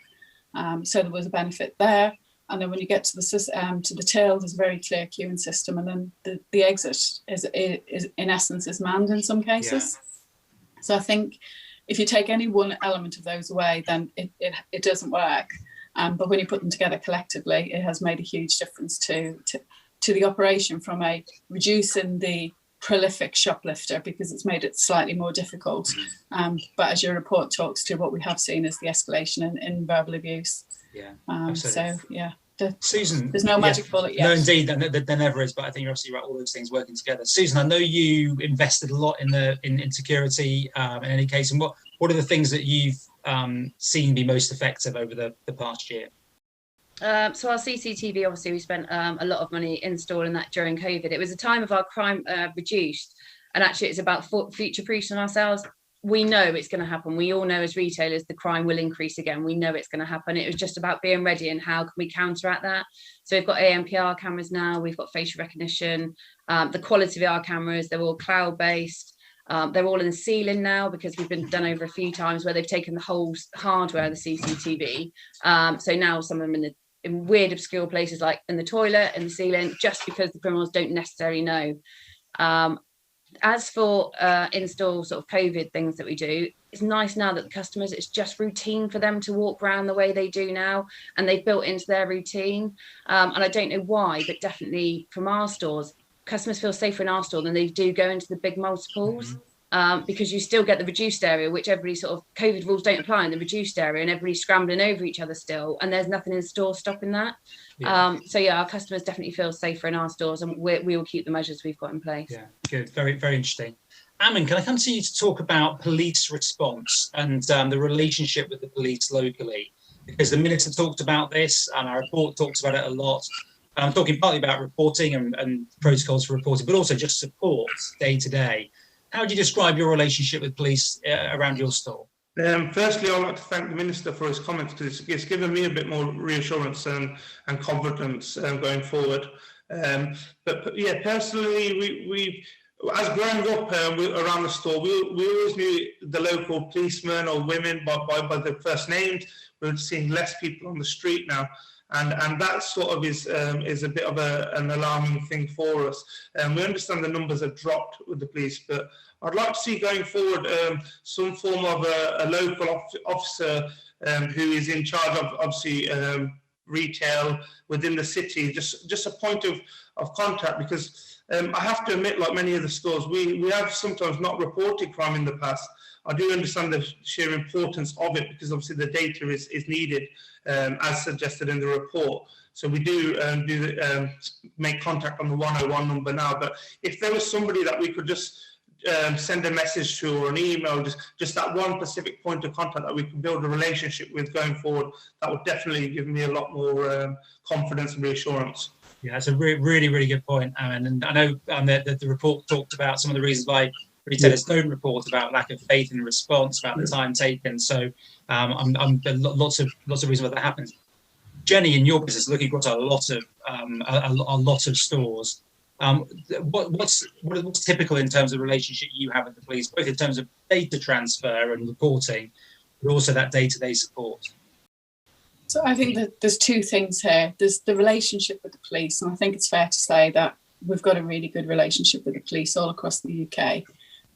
So there was a benefit there. And then when you get to the till, there's a very clear queuing system. And then the exit is in essence is manned in some cases. Yeah. So I think if you take any one element of those away, then it doesn't work. But when you put them together collectively, it has made a huge difference to the operation, from a reducing the prolific shoplifter, because it's made it slightly more difficult. But as your report talks to, what we have seen is the escalation in verbal abuse. Yeah. So yeah. Susan, there's no magic bullet yet. No, indeed, there never is. But I think you're absolutely right. All those things working together. Susan, I know you invested a lot in security. In any case, and what are the things that you've seen be most effective over the past year? So our CCTV, obviously, we spent a lot of money installing that during COVID. It was a time of our crime reduced, and actually, it's about future-proofing ourselves. We know it's going to happen. We all know as retailers the crime will increase again. We know it's going to happen. It was just about being ready and how can we counteract that. So we've got ANPR cameras now. We've got facial recognition. The quality of our cameras, they're all cloud-based. They're all in the ceiling now, because we've been done over a few times where they've taken the whole hardware of the CCTV. So now some of them in weird, obscure places, like in the toilet, in the ceiling, just because the criminals don't necessarily know. as for in-store sort of COVID things that we do, it's nice now that the customers, it's just routine for them to walk around the way they do now, and they've built into their routine. And I don't know why, but definitely from our stores, customers feel safer in our store than they do go into the big multiples. Because you still get the reduced area, which everybody sort of, COVID rules don't apply in the reduced area, and everybody's scrambling over each other still, and there's nothing in store stopping that. So yeah, our customers definitely feel safer in our stores, and we will keep the measures we've got in place. Yeah, good, very, very interesting. Amin, can I come to you to talk about police response and the relationship with the police locally? Because the Minister talked about this, and our report talks about it a lot. I'm talking partly about reporting and protocols for reporting, but also just support day to day. How would you describe your relationship with police around your store? Firstly, I'd like to thank the Minister for his comments, because it's given me a bit more reassurance and confidence going forward. But yeah, personally, we as growing up around the store, we always knew the local policemen or women by their first names. We're seeing less people on the street now. And that sort of is a bit of an alarming thing for us. We understand the numbers have dropped with the police, but I'd like to see going forward some form of a local officer who is in charge of, obviously, retail within the city, just a point of contact, because I have to admit, like many of the stores, we have sometimes not reported crime in the past. I do understand the sheer importance of it, because obviously the data is needed, as suggested in the report. So we do make contact on the 101 number now. But if there was somebody that we could just send a message to, or an email, just that one specific point of contact that we can build a relationship with going forward, that would definitely give me a lot more confidence and reassurance. Yeah, that's a really, really good point, Amin. And I know that the report talked about some of the reasons why retailers don't report, about lack of faith in the response, about the time taken. So lots of reasons why that happens. Jenny, in your business, looking across a lot of stores, what's typical in terms of the relationship you have with the police, both in terms of data transfer and reporting, but also that day-to-day support? So I think that there's two things here. There's the relationship with the police, and I think it's fair to say that we've got a really good relationship with the police all across the UK.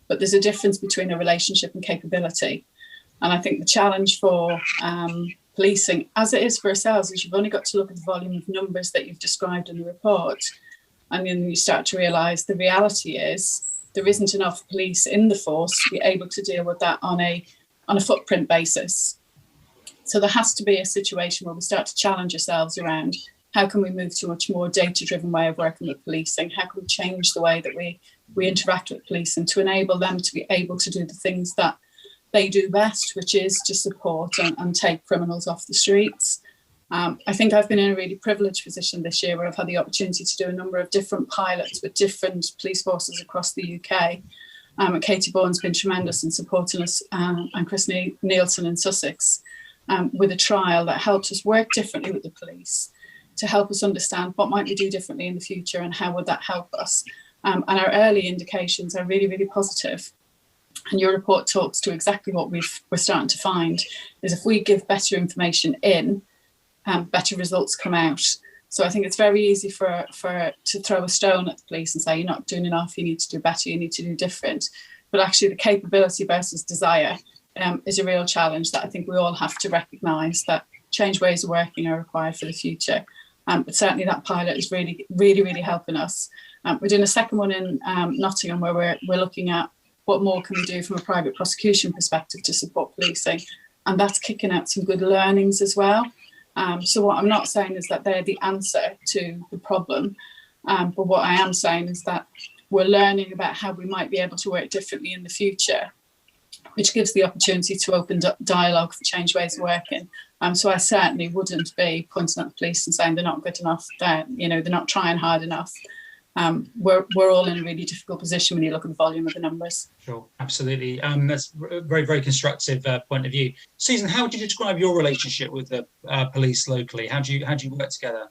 But there's a difference between a relationship and capability. And I think the challenge for policing, as it is for ourselves, is you've only got to look at the volume of numbers that you've described in the report. And then you start to realise the reality is there isn't enough police in the force to be able to deal with that on a footprint basis. So there has to be a situation where we start to challenge ourselves around how can we move to a much more data-driven way of working with policing? How can we change the way that we interact with police, and to enable them to be able to do the things that they do best, which is to support and take criminals off the streets. I think I've been in a really privileged position this year where I've had the opportunity to do a number of different pilots with different police forces across the UK. And Katie Bourne's been tremendous in supporting us, and Chris Nielsen in Sussex, with a trial that helped us work differently with the police to help us understand what might we do differently in the future and how would that help us. And our early indications are really, really positive. And your report talks to exactly what we're starting to find, is if we give better information in, better results come out. So I think it's very easy to throw a stone at the police and say, you're not doing enough, you need to do better, you need to do different. But actually the capability versus desire is a real challenge that I think we all have to recognise, that change ways of working are required for the future. But certainly that pilot is really, really, really helping us. We're doing a second one in Nottingham where we're looking at what more can we do from a private prosecution perspective to support policing. And that's kicking out some good learnings as well. So what I'm not saying is that they're the answer to the problem. But what I am saying is that we're learning about how we might be able to work differently in the future, which gives the opportunity to open dialogue for change ways of working. So I certainly wouldn't be pointing at the police and saying they're not good enough, they're not trying hard enough. We're all in a really difficult position when you look at the volume of the numbers. Sure, absolutely. That's a very, very constructive point of view. Susan, how would you describe your relationship with the police locally? How do you work together?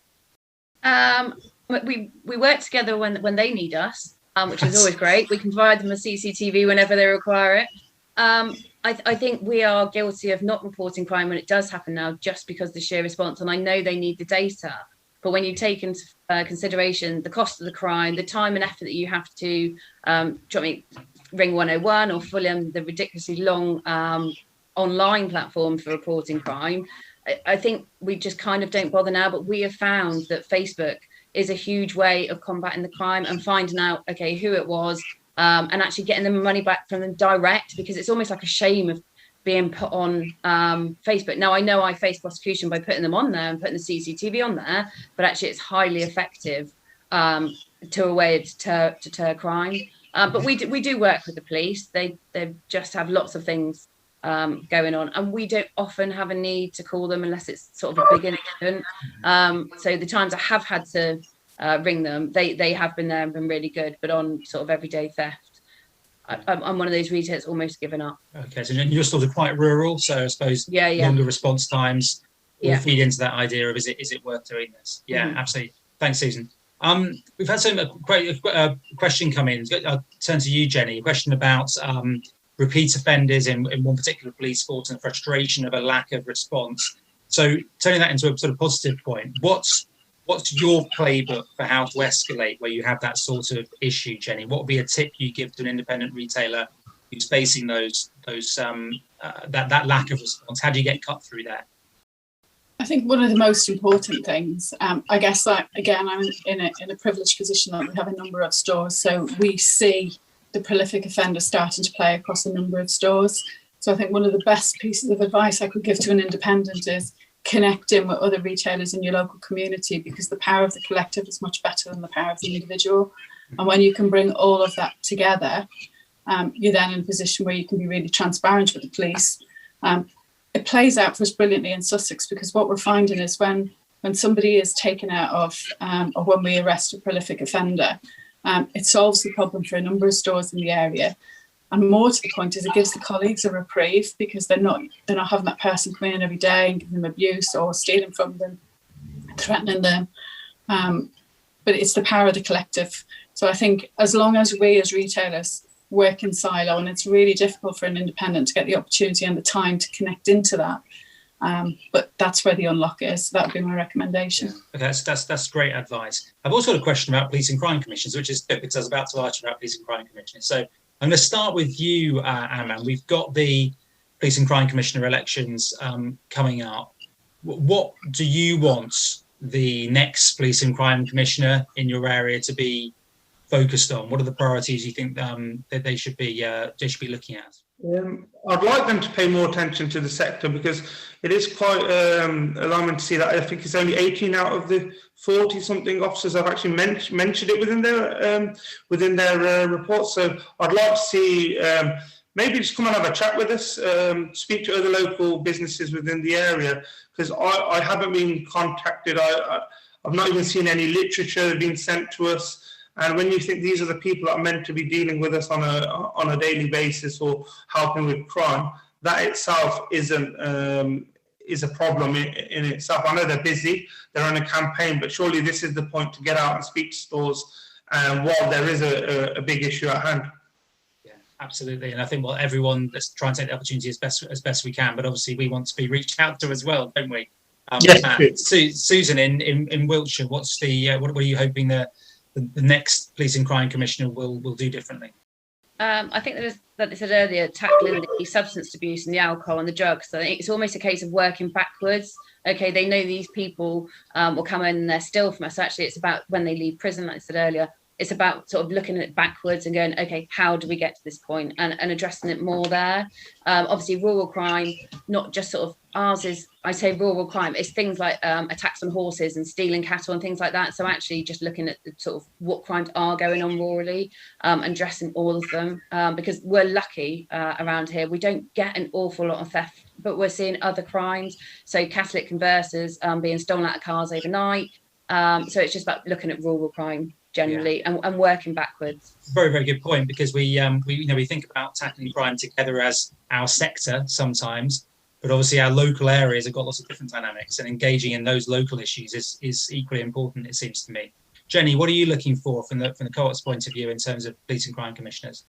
We work together when they need us, which is always great. We can provide them a CCTV whenever they require it. I think we are guilty of not reporting crime when it does happen now, just because the sheer response, and I know they need the data. But when you take into consideration the cost of the crime, the time and effort that you have to ring 101 or Fulham, the ridiculously long online platform for reporting crime, I think we just kind of don't bother now. But we have found that Facebook is a huge way of combating the crime and finding out, okay, who it was, and actually getting them money back from them direct, because it's almost like a shame of being put on Facebook. Now, I know I face prosecution by putting them on there and putting the CCTV on there, but actually it's highly effective to a way to deter crime. But we do work with the police. They just have lots of things going on, and we don't often have a need to call them unless it's sort of a big incident. So the times I have had to ring them, they have been there and been really good. But on sort of everyday theft, I'm one of those retailers almost given up. Okay, so you're sort of quite rural, so I suppose longer response times will feed into that idea of is it worth doing this? Yeah, absolutely. Thanks, Susan. We've had a question come in. I'll turn to you, Jenny. A question about repeat offenders in one particular police force and frustration of a lack of response. So turning that into a sort of positive point, what's your playbook for how to escalate where you have that sort of issue, Jenny? What would be a tip you give to an independent retailer who's facing that lack of response? How do you get cut through that? I think one of the most important things, I guess, like, again, I'm in a privileged position that we have a number of stores, so we see the prolific offender starting to play across a number of stores. So I think one of the best pieces of advice I could give to an independent is connecting with other retailers in your local community, because the power of the collective is much better than the power of the individual. And when you can bring all of that together, you're then in a position where you can be really transparent with the police. It plays out for us brilliantly in Sussex, because what we're finding is when somebody is taken out of, or when we arrest a prolific offender, it solves the problem for a number of stores in the area. And more to the point is it gives the colleagues a reprieve, because they're not having that person come in every day and give them abuse or stealing from them, threatening them. But it's the power of the collective. So I think as long as we as retailers work in silo, and it's really difficult for an independent to get the opportunity and the time to connect into that. But that's where the unlock is. That would be my recommendation. Okay, that's great advice. I've also got a question about police and crime commissions, which is good because I was about to ask you about police and crime commissions. So I'm going to start with you, Aman. We've got the police and crime commissioner elections coming up. What do you want the next police and crime commissioner in your area to be focused on? What are the priorities you think that they should be looking at? I'd like them to pay more attention to the sector, because it is quite alarming to see that I think it's only 18 out of the 40-something officers have actually mentioned it within their reports. So I'd like to see maybe just come and have a chat with us, speak to other local businesses within the area, because I haven't been contacted. I've not even seen any literature being sent to us. And when you think these are the people that are meant to be dealing with us on a daily basis or helping with crime, that itself is a problem in itself. I know they're busy, they're on a campaign, but surely this is the point to get out and speak to stores while there is a big issue at hand. Yeah, absolutely. And I think everyone, let's try and take the opportunity as best we can, but obviously we want to be reached out to as well, don't we? Yes. Susan, in Wiltshire, what are you hoping the next police and crime commissioner will do differently? I think that they said earlier, tackling the substance abuse and the alcohol and the drugs. So I think it's almost a case of working backwards. Okay, they know these people will come in and they're still from us. Actually, it's about when they leave prison, like I said earlier, it's about sort of looking at it backwards and going, okay, how do we get to this point, and addressing it more there. Obviously, rural crime, not just sort of ours is, I say rural crime, it's things like attacks on horses and stealing cattle and things like that. So actually just looking at the sort of what crimes are going on rurally and addressing all of them, because we're lucky around here. We don't get an awful lot of theft, but we're seeing other crimes. So catalytic converters being stolen out of cars overnight. So it's just about looking at rural crime generally and working backwards. Very, very good point, because we think about tackling crime together as our sector sometimes, but obviously our local areas have got lots of different dynamics, and engaging in those local issues is equally important, it seems to me. Jenny, what are you looking for from the co-op's point of view in terms of police and crime commissioners?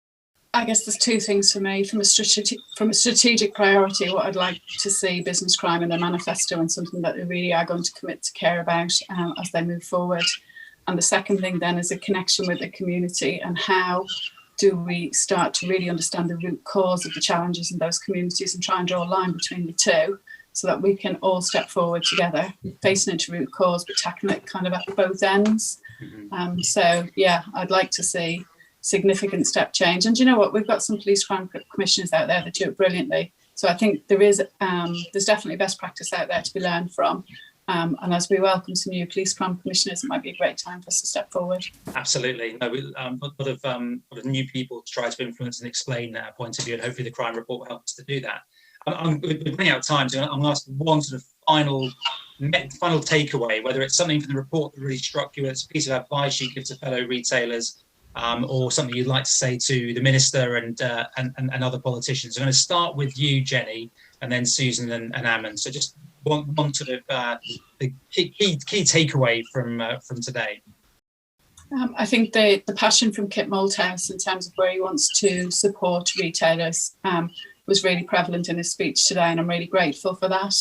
I guess there's two things for me. From a strategic priority, what I'd like to see business crime in their manifesto and something that they really are going to commit to care about as they move forward. And the second thing then is a connection with the community, and how do we start to really understand the root cause of the challenges in those communities and try and draw a line between the two, so that we can all step forward together, facing into root cause, but tackling it kind of at both ends. So yeah, I'd like to see significant step change. And you know what, we've got some police crime commissioners out there that do it brilliantly. So I think there's definitely best practice out there to be learned from. And as we welcome some new police crime commissioners, it might be a great time for us to step forward. Absolutely. No, a lot of new people to try to influence and explain our point of view, and hopefully the crime report will help us to do that. We're running out of time, so I'm going to ask one sort of final takeaway, whether it's something from the report that really struck you, it's a piece of advice you give to fellow retailers, or something you'd like to say to the minister and other politicians. I'm going to start with you, Jenny, and then Susan and Ammon. So just one sort of the key takeaway from today. I think the passion from Kit Malthouse in terms of where he wants to support retailers was really prevalent in his speech today, and I'm really grateful for that.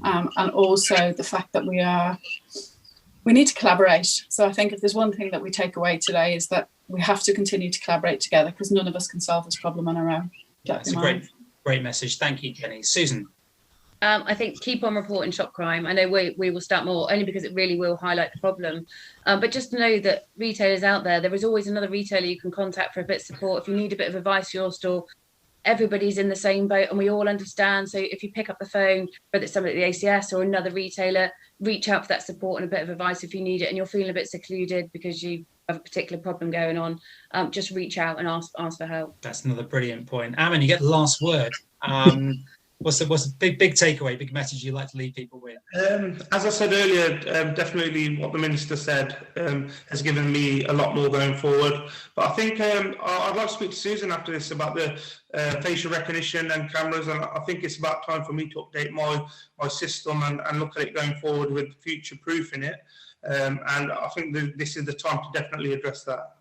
And also the fact that we need to collaborate. So I think if there's one thing that we take away today, is that we have to continue to collaborate together, because none of us can solve this problem on our own. That's a great message. Thank you, Jenny. Susan. I think keep on reporting shop crime. I know we will start more, only because it really will highlight the problem. But just to know that retailers out there is always another retailer you can contact for a bit of support. If you need a bit of advice for your store, everybody's in the same boat and we all understand. So if you pick up the phone, whether it's somebody at the ACS or another retailer, reach out for that support and a bit of advice if you need it, and you're feeling a bit secluded because you have a particular problem going on, just reach out and ask for help. That's another brilliant point. Ammon, you get the last word. What's the big takeaway, big message you'd like to leave people with? As I said earlier, definitely what the Minister said has given me a lot more going forward. But I think I'd like to speak to Susan after this about the facial recognition and cameras, and I think it's about time for me to update my system and look at it going forward with future-proofing it. And I think this is the time to definitely address that.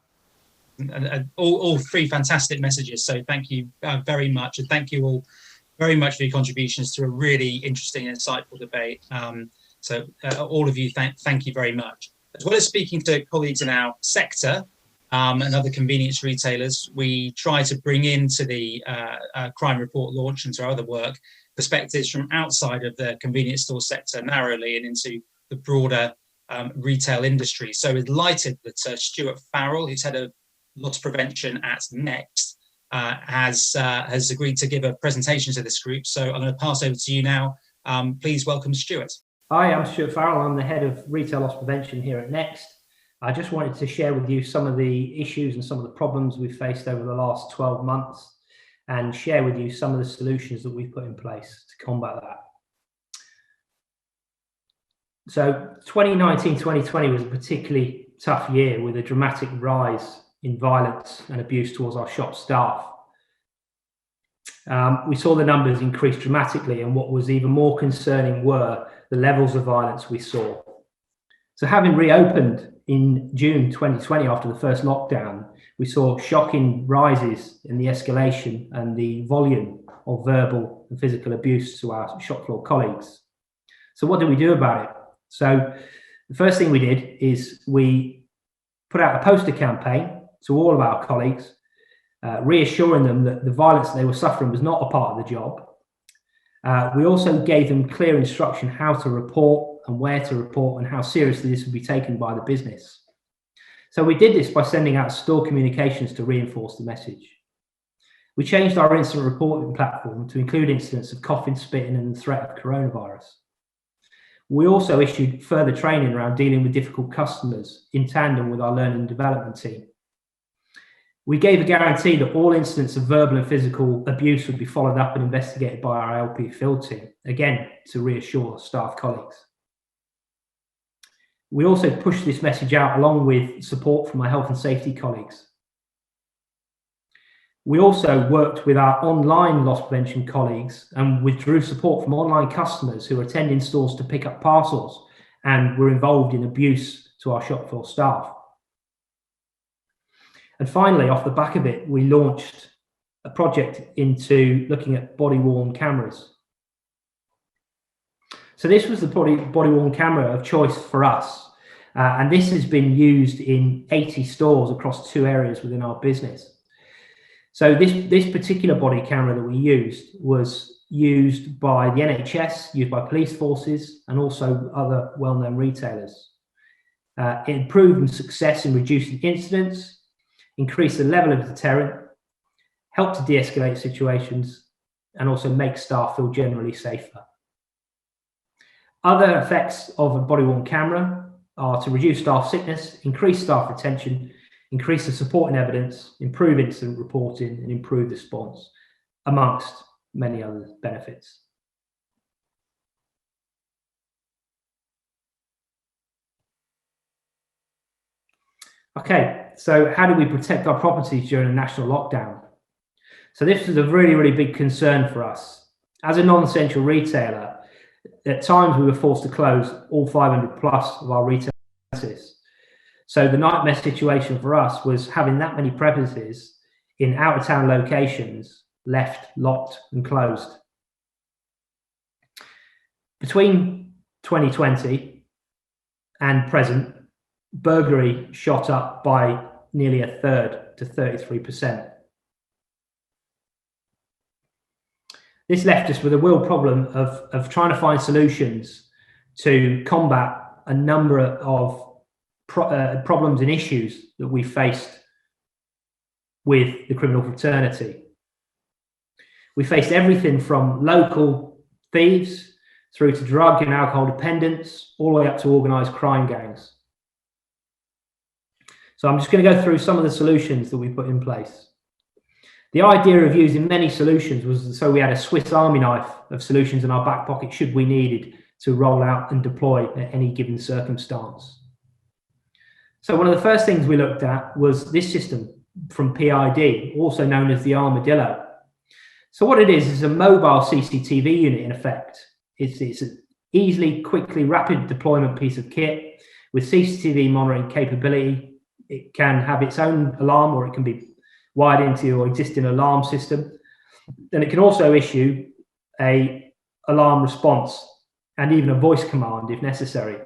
And all three fantastic messages, so thank you very much, and thank you all very much for your contributions to a really interesting and insightful debate. So all of you, thank you very much. As well as speaking to colleagues in our sector and other convenience retailers, we try to bring into the crime report launch and to our other work perspectives from outside of the convenience store sector narrowly and into the broader retail industry. So we're delighted that Stewart Farrell, who's head of loss prevention at Next, has agreed to give a presentation to this group. So I'm going to pass over to you now. Please welcome Stewart. Hi, I'm Stewart Farrell. I'm the head of retail loss prevention here at Next. I just wanted to share with you some of the issues and some of the problems we've faced over the last 12 months and share with you some of the solutions that we've put in place to combat that. So 2019-2020 was a particularly tough year with a dramatic rise in violence and abuse towards our shop staff. We saw the numbers increase dramatically, and what was even more concerning were the levels of violence we saw. So having reopened in June 2020 after the first lockdown, we saw shocking rises in the escalation and the volume of verbal and physical abuse to our shop floor colleagues. So what did we do about it? So the first thing we did is we put out a poster campaign to all of our colleagues, reassuring them that the violence they were suffering was not a part of the job. We also gave them clear instruction how to report and where to report and how seriously this would be taken by the business. So we did this by sending out store communications to reinforce the message. We changed our incident reporting platform to include incidents of coughing, spitting, and the threat of coronavirus. We also issued further training around dealing with difficult customers in tandem with our learning and development team. We gave a guarantee that all incidents of verbal and physical abuse would be followed up and investigated by our LP field team, again, to reassure staff colleagues. We also pushed this message out along with support from our health and safety colleagues. We also worked with our online loss prevention colleagues and withdrew support from online customers who were attending stores to pick up parcels and were involved in abuse to our shop floor staff. And finally, off the back of it, we launched a project into looking at body-worn cameras. So this was the body-worn camera of choice for us. And this has been used in 80 stores across 2 areas within our business. So this particular body camera that we used was used by the NHS, used by police forces, and also other well-known retailers. It improved success in reducing incidents, increased the level of deterrent, helped to de-escalate situations, and also make staff feel generally safer. Other effects of a body-worn camera are to reduce staff sickness, increase staff retention, increase the support and evidence, improve incident reporting, and improve response, amongst many other benefits. Okay, so how do we protect our properties during a national lockdown? So this was a really, really big concern for us. As a non-essential retailer, at times we were forced to close all 500 plus of our retail premises. So the nightmare situation for us was having that many premises in out-of-town locations left locked and closed. Between 2020 and present, burglary shot up by nearly a third to 33%. This left us with a real problem of trying to find solutions to combat a number of problems and issues that we faced with the criminal fraternity. We faced everything from local thieves through to drug and alcohol dependence, all the way up to organised crime gangs. So I'm just going to go through some of the solutions that we put in place. The idea of using many solutions was so we had a Swiss Army knife of solutions in our back pocket should we needed to roll out and deploy at any given circumstance. So one of the first things we looked at was this system from PID, also known as the Armadillo. So what it is a mobile CCTV unit in effect. It's an easily, quickly, rapid deployment piece of kit with CCTV monitoring capability. It can have its own alarm, or it can be wired into your existing alarm system. Then it can also issue an alarm response and even a voice command if necessary.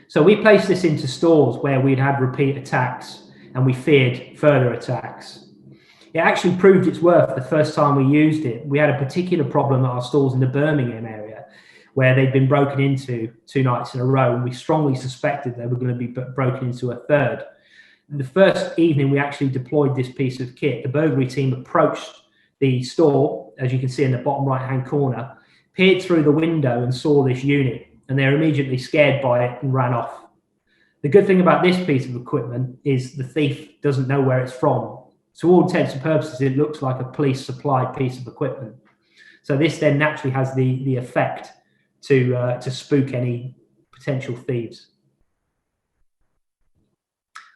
So we placed this into stores where we'd had repeat attacks and we feared further attacks. It actually proved its worth the first time we used it. We had a particular problem at our stores in the Birmingham area where they'd been broken into 2 nights in a row, and we strongly suspected they were going to be broken into a third. And the first evening we actually deployed this piece of kit, the burglary team approached the store, as you can see in the bottom right-hand corner, peered through the window and saw this unit, and they were immediately scared by it and ran off. The good thing about this piece of equipment is the thief doesn't know where it's from. To all intents and purposes, it looks like a police supplied piece of equipment. So this then naturally has the effect to spook any potential thieves.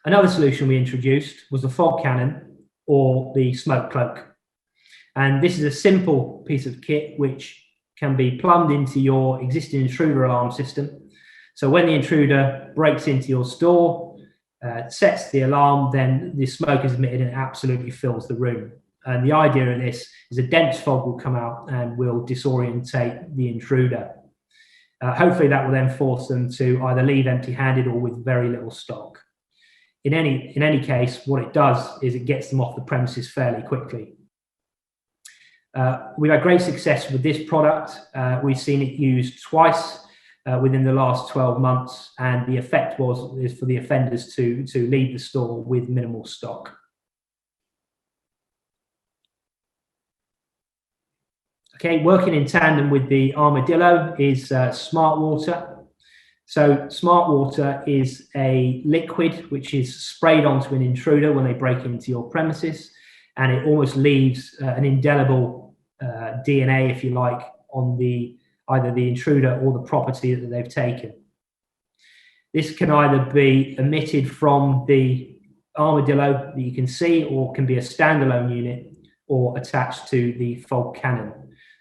Another solution we introduced was the fog cannon or the smoke cloak. And this is a simple piece of kit which can be plumbed into your existing intruder alarm system. So when the intruder breaks into your store, sets the alarm, then the smoke is emitted and it absolutely fills the room. And the idea of this is a dense fog will come out and will disorientate the intruder. Hopefully that will then force them to either leave empty-handed or with very little stock. In any case, what it does is it gets them off the premises fairly quickly. We've had great success with this product. We've seen it used twice within the last 12 months, and the effect is for the offenders to leave the store with minimal stock. Okay, working in tandem with the Armadillo is Smart Water. So Smart Water is a liquid which is sprayed onto an intruder when they break into your premises, and it almost leaves an indelible DNA, if you like, on either the intruder or the property that they've taken. This can either be emitted from the Armadillo that you can see, or can be a standalone unit or attached to the fog cannon.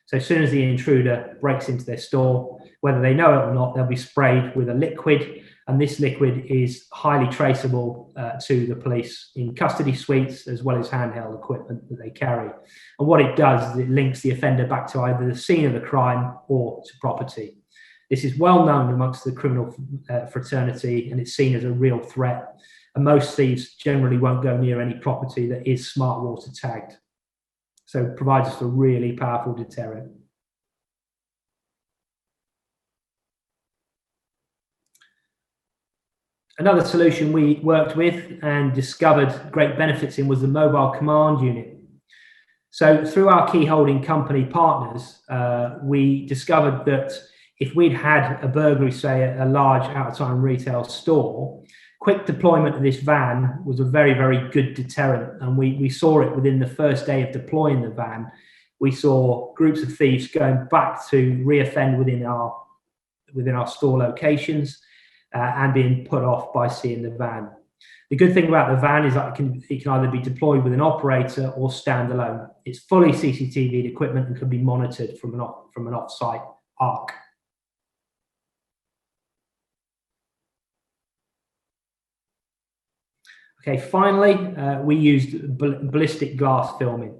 So as soon as the intruder breaks into their store, whether they know it or not, they'll be sprayed with a liquid And this liquid is highly traceable to the police in custody suites, as well as handheld equipment that they carry. And what it does is it links the offender back to either the scene of the crime or to property. This is well known amongst the criminal fraternity, and it's seen as a real threat. And most thieves generally won't go near any property that is smart water tagged. So it provides us a really powerful deterrent. Another solution we worked with and discovered great benefits in was the mobile command unit. So through our key holding company partners, we discovered that if we'd had a burglary, say a large out-of-town retail store, quick deployment of this van was a very, very good deterrent. And we saw it within the first day of deploying the van. We saw groups of thieves going back to reoffend within our store locations and being put off by seeing the van. The good thing about the van is that it can either be deployed with an operator or standalone. It's fully CCTV'd equipment and can be monitored from an off-site arc. Okay, finally, we used ballistic glass filming.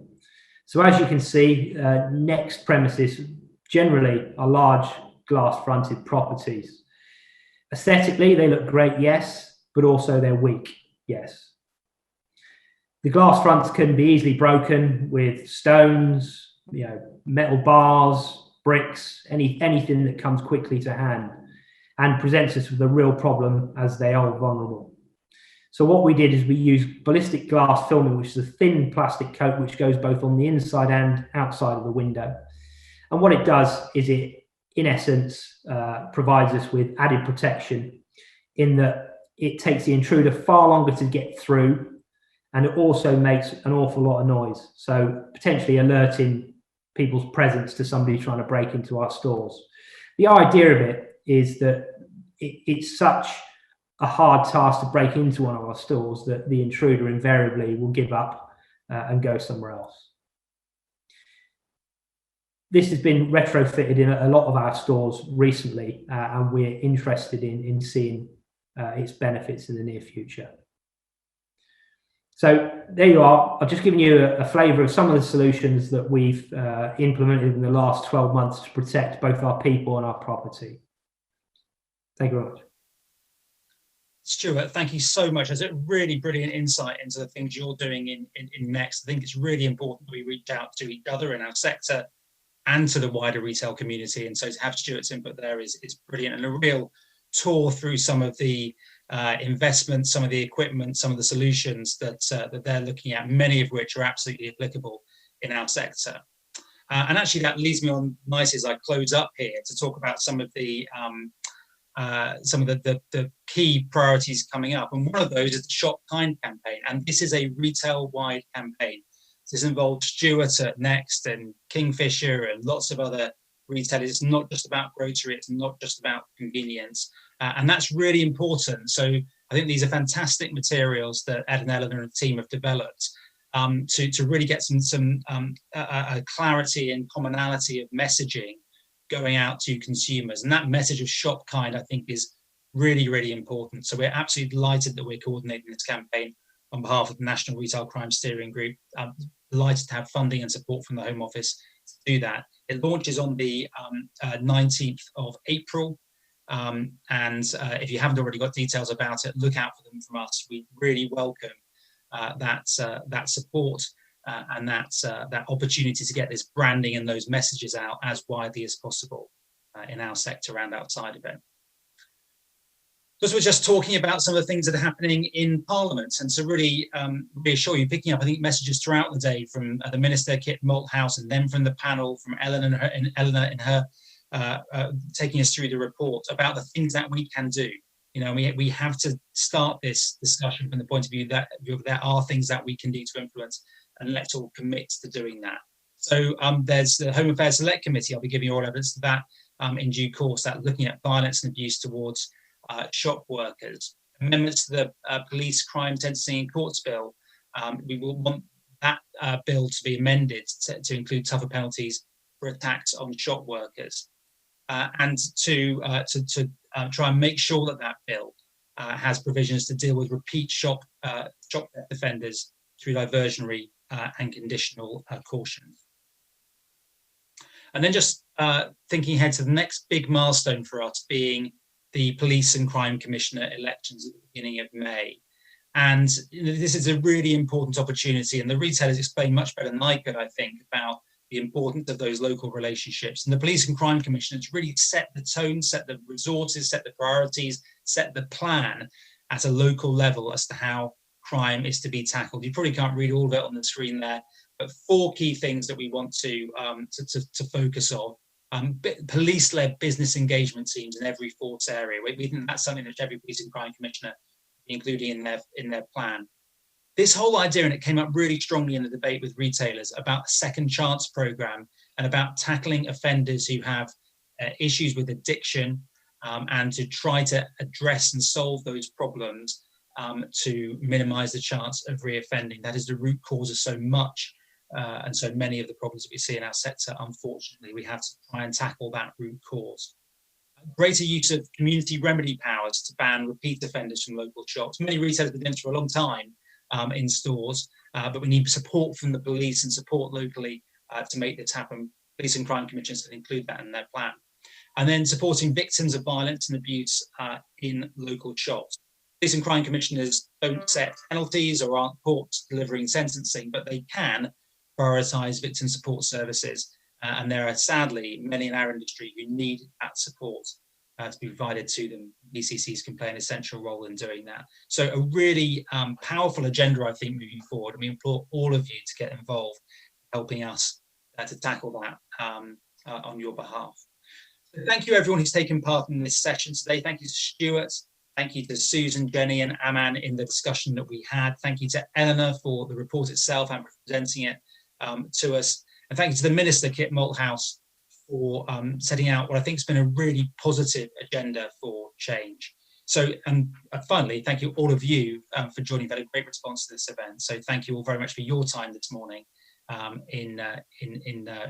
So as you can see, next premises generally are large glass-fronted properties. Aesthetically, they look great, yes, but also they're weak, yes. The glass fronts can be easily broken with stones, metal bars, bricks, anything that comes quickly to hand, and presents us with a real problem as they are vulnerable. So what we did is we used ballistic glass filming, which is a thin plastic coat which goes both on the inside and outside of the window. And what it does is it, in essence, provides us with added protection in that it takes the intruder far longer to get through, and it also makes an awful lot of noise. So potentially alerting people's presence to somebody trying to break into our stores. The idea of it is that it's such a hard task to break into one of our stores that the intruder invariably will give up and go somewhere else. This has been retrofitted in a lot of our stores recently, and we're interested in seeing its benefits in the near future. So there you are. I've just given you a flavour of some of the solutions that we've implemented in the last 12 months to protect both our people and our property. Thank you very much. Stuart, thank you so much. That's a really brilliant insight into the things you're doing in Next. I think it's really important that we reach out to each other in our sector and to the wider retail community. And so to have Stuart's input there is brilliant, and a real tour through some of the investments, some of the equipment, some of the solutions that they're looking at, many of which are absolutely applicable in our sector. And actually that leads me on nicely as I close up here to talk about some of the key priorities coming up. And one of those is the Shop Kind campaign. And this is a retail-wide campaign. This involves Stewart at Next and Kingfisher and lots of other retailers. It's not just about grocery, it's not just about convenience. And that's really important. So I think these are fantastic materials that Ed and Eleanor and the team have developed to really get some clarity and commonality of messaging going out to consumers. And that message of Shop Kind, I think, is really, really important. So we're absolutely delighted that we're coordinating this campaign on behalf of the National Retail Crime Steering Group. I'm delighted to have funding and support from the Home Office to do that. It launches on the 19th of April. And if you haven't already got details about it, look out for them from us. We really welcome that support and that opportunity to get this branding and those messages out as widely as possible in our sector and outside of it. We're just talking about some of the things that are happening in Parliament, and to really reassure you, picking up, I think, messages throughout the day from the Minister, Kit Malthouse, and then from the panel, from Eleanor in her taking us through the report about the things that we can do. We have to start this discussion from the point of view that there are things that we can do to influence, and let's all commit to doing that. So there's the Home Affairs Select Committee. I'll be giving you all evidence of that in due course, that looking at violence and abuse towards shop workers. Amendments to the Police Crime Sentencing and Courts Bill. We will want that bill to be amended to include tougher penalties for attacks on shop workers, and to try and make sure that that bill has provisions to deal with repeat shop theft offenders through diversionary and conditional cautions. And then just thinking ahead to the next big milestone for us being the Police and Crime Commissioner elections at the beginning of May. And this is a really important opportunity, and the retailers explain much better than I could, I think, about the importance of those local relationships. And the Police and Crime Commissioner to really set the tone, set the resources, set the priorities, set the plan at a local level as to how crime is to be tackled. You probably can't read all of it on the screen there, but 4 key things that we want to focus on. Police-led business engagement teams in every force area. We think that's something that every Police and Crime Commissioner including in their plan. This whole idea, and it came up really strongly in the debate with retailers, about a second chance program and about tackling offenders who have issues with addiction, and to try to address and solve those problems to minimize the chance of reoffending. That is the root cause of so much and so many of the problems that we see in our sector. Unfortunately, we have to try and tackle that root cause. Greater use of community remedy powers to ban repeat offenders from local shops. Many retailers have been doing this for a long time in stores, but we need support from the police and support locally to make this happen. Police and Crime Commissioners can include that in their plan. And then supporting victims of violence and abuse in local shops. Police and Crime Commissioners don't set penalties or aren't courts delivering sentencing, but they can prioritise victim support services. And there are sadly many in our industry who need that support to be provided to them. BCCs can play an essential role in doing that. So a really powerful agenda, I think, moving forward. And we implore all of you to get involved, helping us to tackle that on your behalf. So thank you everyone who's taken part in this session today. Thank you to Stewart. Thank you to Susan, Jenny and Aman in the discussion that we had. Thank you to Eleanor for the report itself and presenting it to us. And thank you to the Minister, Kit Malthouse, for setting out what I think has been a really positive agenda for change. So, and finally, thank you all of you for joining. You've had a great response to this event. So thank you all very much for your time this morning in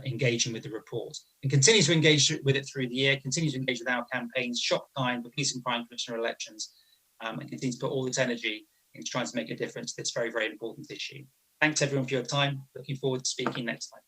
engaging with the report. And continue to engage with it through the year, continue to engage with our campaigns, Shop Kind, the Police and Crime Commissioner elections, and continue to put all this energy into trying to make a difference to this very, very important issue. Thanks everyone for your time. Looking forward to speaking next time.